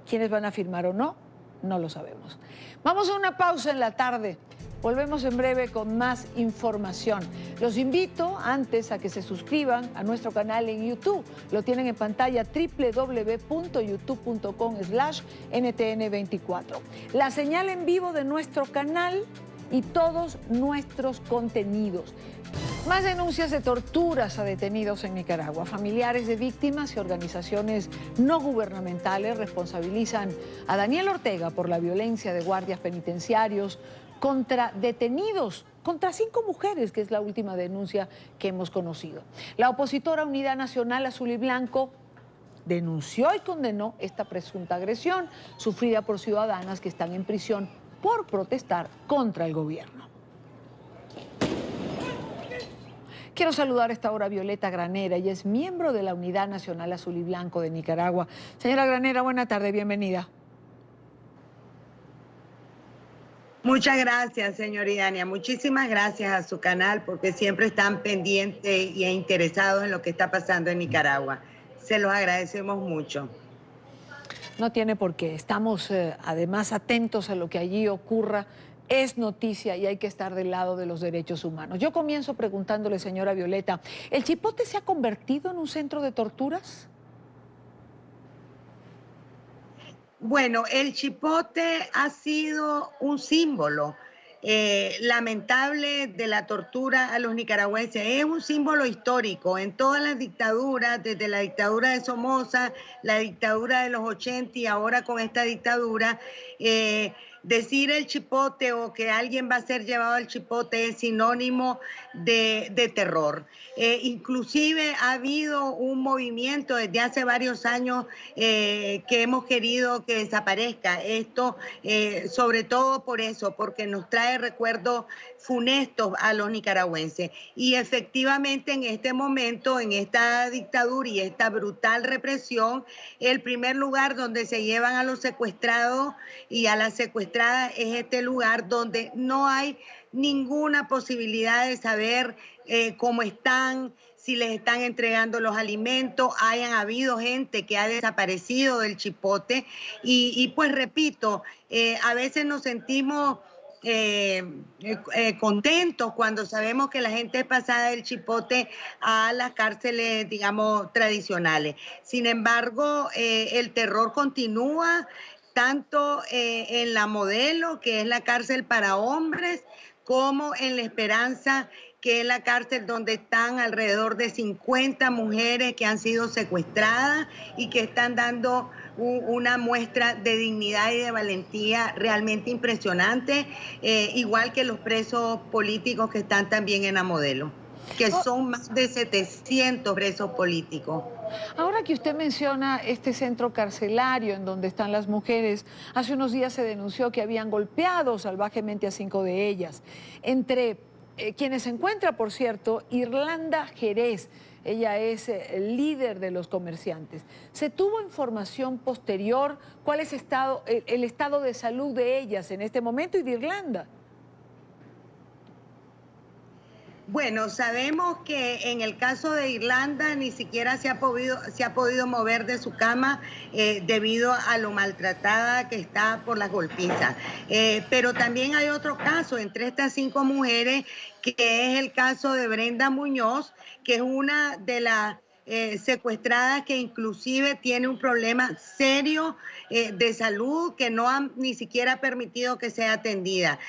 ¿Quiénes van a firmar o no? No lo sabemos. Vamos a una pausa en la tarde. Volvemos en breve con más información. Los invito antes a que se suscriban a nuestro canal en YouTube. Lo tienen en pantalla www.youtube.com/NTN24. La señal en vivo de nuestro canal y todos nuestros contenidos. Más denuncias de torturas a detenidos en Nicaragua. Familiares de víctimas y organizaciones no gubernamentales responsabilizan a Daniel Ortega por la violencia de guardias penitenciarios contra detenidos, contra 5 mujeres, que es la última denuncia que hemos conocido. La opositora Unidad Nacional Azul y Blanco denunció y condenó esta presunta agresión sufrida por ciudadanas que están en prisión por protestar contra el gobierno. Quiero saludar a esta hora a Violeta Granera. Ella es miembro de la Unidad Nacional Azul y Blanco de Nicaragua. Señora Granera, buena tarde, bienvenida. Muchas gracias, señor Idania. Muchísimas gracias a su canal porque siempre están pendientes y interesados en lo que está pasando en Nicaragua. Se los agradecemos mucho. No tiene por qué. Estamos además atentos a lo que allí ocurra. Es noticia y hay que estar del lado de los derechos humanos. Yo comienzo preguntándole, señora Violeta, ¿el Chipote se ha convertido en un centro de torturas? Bueno, el Chipote ha sido un símbolo lamentable de la tortura a los nicaragüenses. Es un símbolo histórico en todas las dictaduras, desde la dictadura de Somoza, la dictadura de los 80 y ahora con esta dictadura. Decir el Chipote o que alguien va a ser llevado al Chipote es sinónimo de terror. Inclusive ha habido un movimiento desde hace varios años que hemos querido que desaparezca esto, sobre todo por eso, porque nos trae recuerdos funestos a los nicaragüenses. Y efectivamente en este momento, en esta dictadura y esta brutal represión, el primer lugar donde se llevan a los secuestrados y a las secuestradas es este lugar donde no hay ninguna posibilidad de saber cómo están, si les están entregando los alimentos. Hayan habido gente que ha desaparecido del Chipote y pues repito, a veces nos sentimos contentos cuando sabemos que la gente es pasada del Chipote a las cárceles, digamos, tradicionales. Sin embargo, el terror continúa tanto en la Modelo, que es la cárcel para hombres, como en La Esperanza, que es la cárcel donde están alrededor de 50 mujeres que han sido secuestradas y que están dando una muestra de dignidad y de valentía realmente impresionante, igual que los presos políticos que están también en la Modelo, que son más de 700 presos políticos. Ahora que usted menciona este centro carcelario en donde están las mujeres, hace unos días se denunció que habían golpeado salvajemente a 5 de ellas. Entre quienes se encuentra, por cierto, Irlanda Jerez. Ella es el líder de los comerciantes. ¿Se tuvo información posterior? ¿Cuál es el estado de salud de ellas en este momento y de Irlanda? Bueno, sabemos que en el caso de Irlanda ni siquiera se ha podido mover de su cama debido a lo maltratada que está por las golpizas. Pero también hay otro caso entre estas 5 mujeres, que es el caso de Brenda Muñoz, que es una de las secuestradas que inclusive tiene un problema serio de salud que no han ni siquiera permitido que sea atendida.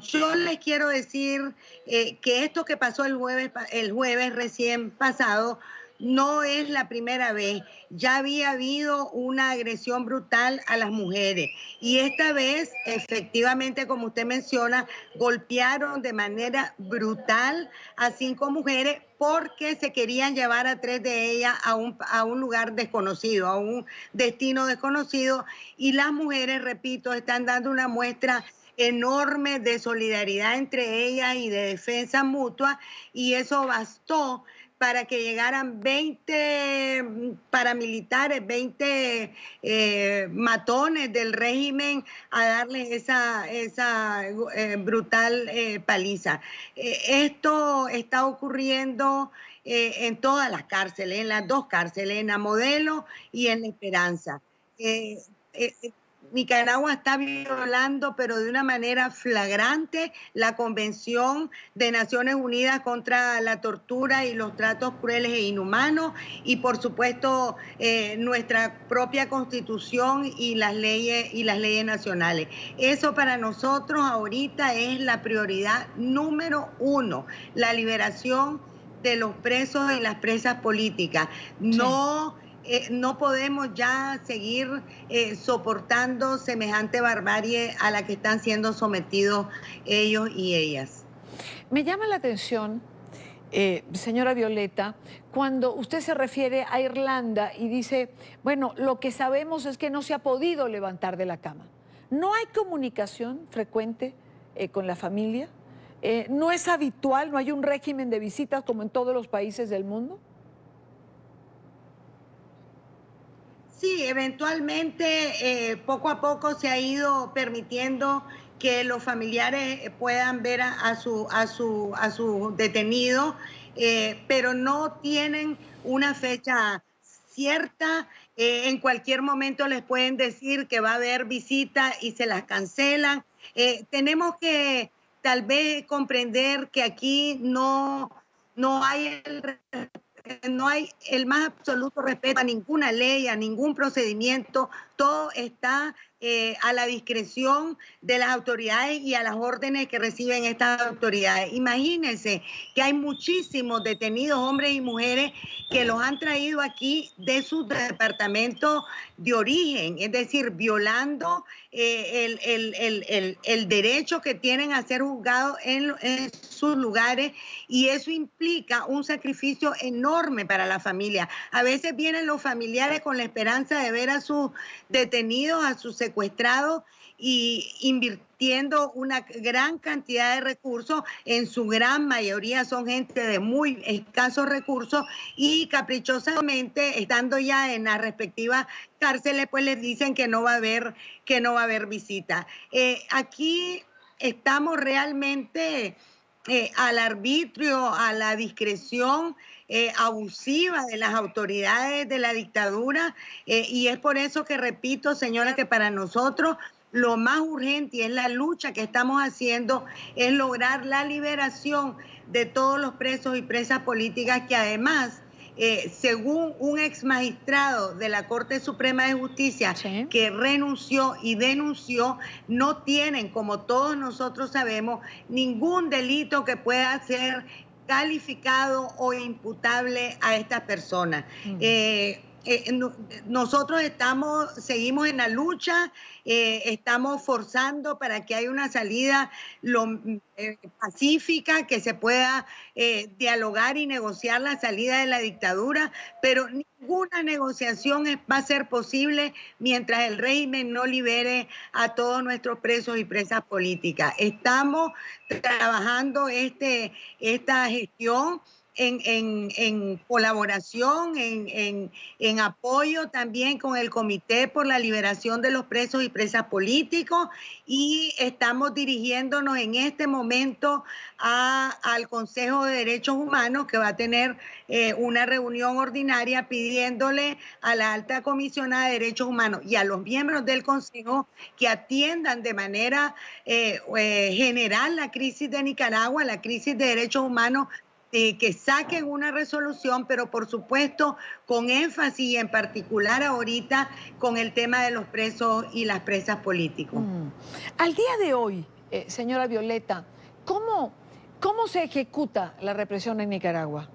Yo les quiero decir que esto que pasó el jueves recién pasado no es la primera vez. Ya había habido una agresión brutal a las mujeres y esta vez, efectivamente, como usted menciona, golpearon de manera brutal a 5 mujeres porque se querían llevar a 3 de ellas a un lugar desconocido, a un destino desconocido, y las mujeres, repito, están dando una muestra enorme de solidaridad entre ellas y de defensa mutua, y eso bastó para que llegaran 20 paramilitares, 20 matones del régimen a darles esa brutal paliza. Esto está ocurriendo en todas las cárceles, en las 2 cárceles, en la Modelo y en La Esperanza. Nicaragua está violando, pero de una manera flagrante, la Convención de Naciones Unidas contra la tortura y los tratos crueles e inhumanos, y por supuesto nuestra propia Constitución y las leyes nacionales. Eso para nosotros ahorita es la prioridad número 1, la liberación de los presos y las presas políticas. No podemos ya seguir soportando semejante barbarie a la que están siendo sometidos ellos y ellas. Me llama la atención, señora Violeta, cuando usted se refiere a Irlanda y dice, bueno, lo que sabemos es que no se ha podido levantar de la cama. ¿No hay comunicación frecuente con la familia? ¿No es habitual, no hay un régimen de visitas como en todos los países del mundo? Sí, eventualmente, poco a poco se ha ido permitiendo que los familiares puedan ver a su detenido, pero no tienen una fecha cierta. En cualquier momento les pueden decir que va a haber visita y se las cancelan. Tenemos que tal vez comprender que aquí no hay el más absoluto respeto a ninguna ley, a ningún procedimiento. Todo está a la discreción de las autoridades y a las órdenes que reciben estas autoridades. Imagínense que hay muchísimos detenidos, hombres y mujeres, que los han traído aquí de sus departamentos de origen, es decir, violando el derecho que tienen a ser juzgados en sus lugares, y eso implica un sacrificio enorme para la familia. A veces vienen los familiares con la esperanza de ver a sus detenidos, a sus secuestrados, y invirtiendo una gran cantidad de recursos. En su gran mayoría son gente de muy escasos recursos, y caprichosamente, estando ya en las respectivas cárceles, pues les dicen que no va a haber visita. Aquí estamos realmente al arbitrio, a la discreción abusiva de las autoridades de la dictadura, y es por eso que repito, señora, que para nosotros lo más urgente, y es la lucha que estamos haciendo, es lograr la liberación de todos los presos y presas políticas que además, según un ex magistrado de la Corte Suprema de Justicia que renunció y denunció, no tienen, como todos nosotros sabemos, ningún delito que pueda ser calificado o imputable a estas personas. Nosotros seguimos en la lucha, estamos forzando para que haya una salida pacífica, que se pueda dialogar y negociar la salida de la dictadura, pero ninguna negociación va a ser posible mientras el régimen no libere a todos nuestros presos y presas políticas. Estamos trabajando esta gestión en colaboración, en apoyo también con el Comité por la Liberación de los Presos y Presas Políticos, y estamos dirigiéndonos en este momento al Consejo de Derechos Humanos, que va a tener una reunión ordinaria pidiéndole a la Alta Comisionada de Derechos Humanos y a los miembros del Consejo que atiendan de manera general la crisis de Nicaragua, la crisis de derechos humanos, que saquen una resolución, pero por supuesto con énfasis, y en particular ahorita con el tema de los presos y las presas políticos. Al día de hoy, señora Violeta, ¿cómo se ejecuta la represión en Nicaragua?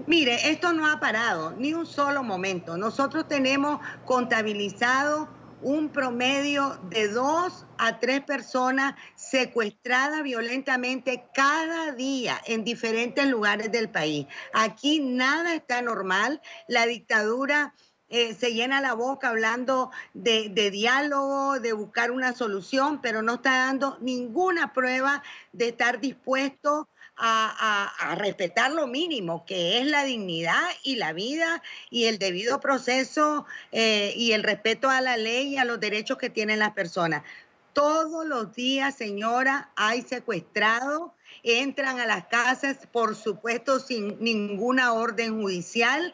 Mire, esto no ha parado ni un solo momento. Nosotros tenemos contabilizado un promedio de 2 a 3 personas secuestradas violentamente cada día en diferentes lugares del país. Aquí nada está normal. La dictadura se llena la boca hablando de diálogo, de buscar una solución, pero no está dando ninguna prueba de estar dispuesto a respetar lo mínimo, que es la dignidad y la vida y el debido proceso y el respeto a la ley y a los derechos que tienen las personas. Todos los días, señora, hay secuestrados, entran a las casas, por supuesto, sin ninguna orden judicial,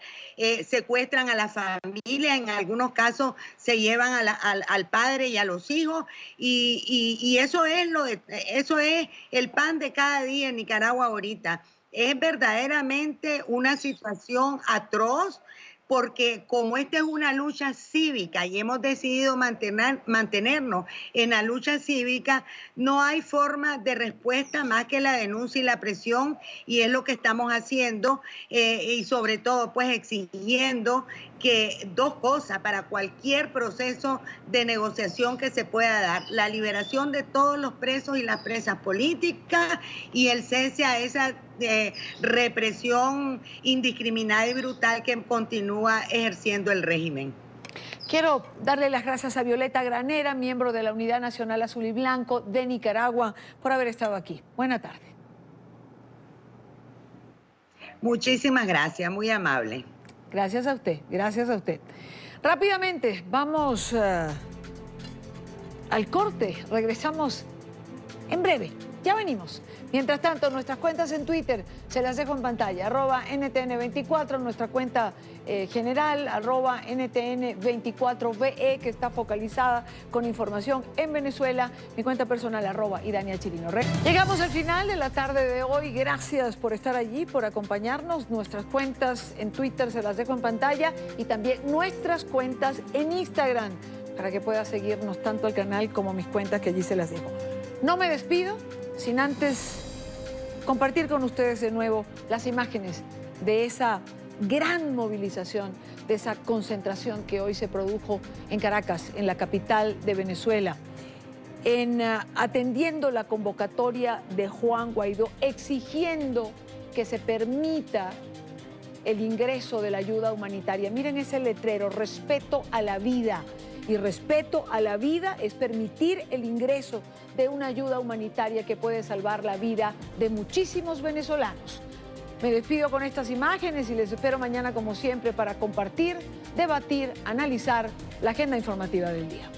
secuestran a la familia, en algunos casos se llevan al padre y a los hijos, y eso es el pan de cada día en Nicaragua ahorita. Es verdaderamente una situación atroz, porque como esta es una lucha cívica y hemos decidido mantenernos en la lucha cívica, no hay forma de respuesta más que la denuncia y la presión, y es lo que estamos haciendo, y sobre todo pues exigiendo que 2 cosas para cualquier proceso de negociación que se pueda dar: la liberación de todos los presos y las presas políticas y el cese a esa represión indiscriminada y brutal que continúa ejerciendo el régimen. Quiero darle las gracias a Violeta Granera, miembro de la Unidad Nacional Azul y Blanco de Nicaragua, por haber estado aquí. Buena tarde. Muchísimas gracias, muy amable. Gracias a usted, gracias a usted. Rápidamente, vamos al corte. Regresamos en breve. Ya venimos. Mientras tanto, nuestras cuentas en Twitter se las dejo en pantalla. @NTN24, nuestra cuenta general, @NTN24VE, que está focalizada con información en Venezuela. Mi cuenta personal, @Idania Chirino. Llegamos al final de la tarde de hoy. Gracias por estar allí, por acompañarnos. Nuestras cuentas en Twitter se las dejo en pantalla y también nuestras cuentas en Instagram, para que pueda seguirnos tanto al canal como mis cuentas, que allí se las dejo. No me despido sin antes compartir con ustedes de nuevo las imágenes de esa gran movilización, de esa concentración que hoy se produjo en Caracas, en la capital de Venezuela, atendiendo la convocatoria de Juan Guaidó, exigiendo que se permita el ingreso de la ayuda humanitaria. Miren ese letrero: respeto a la vida. Y respeto a la vida es permitir el ingreso de una ayuda humanitaria que puede salvar la vida de muchísimos venezolanos. Me despido con estas imágenes y les espero mañana, como siempre, para compartir, debatir, analizar la agenda informativa del día.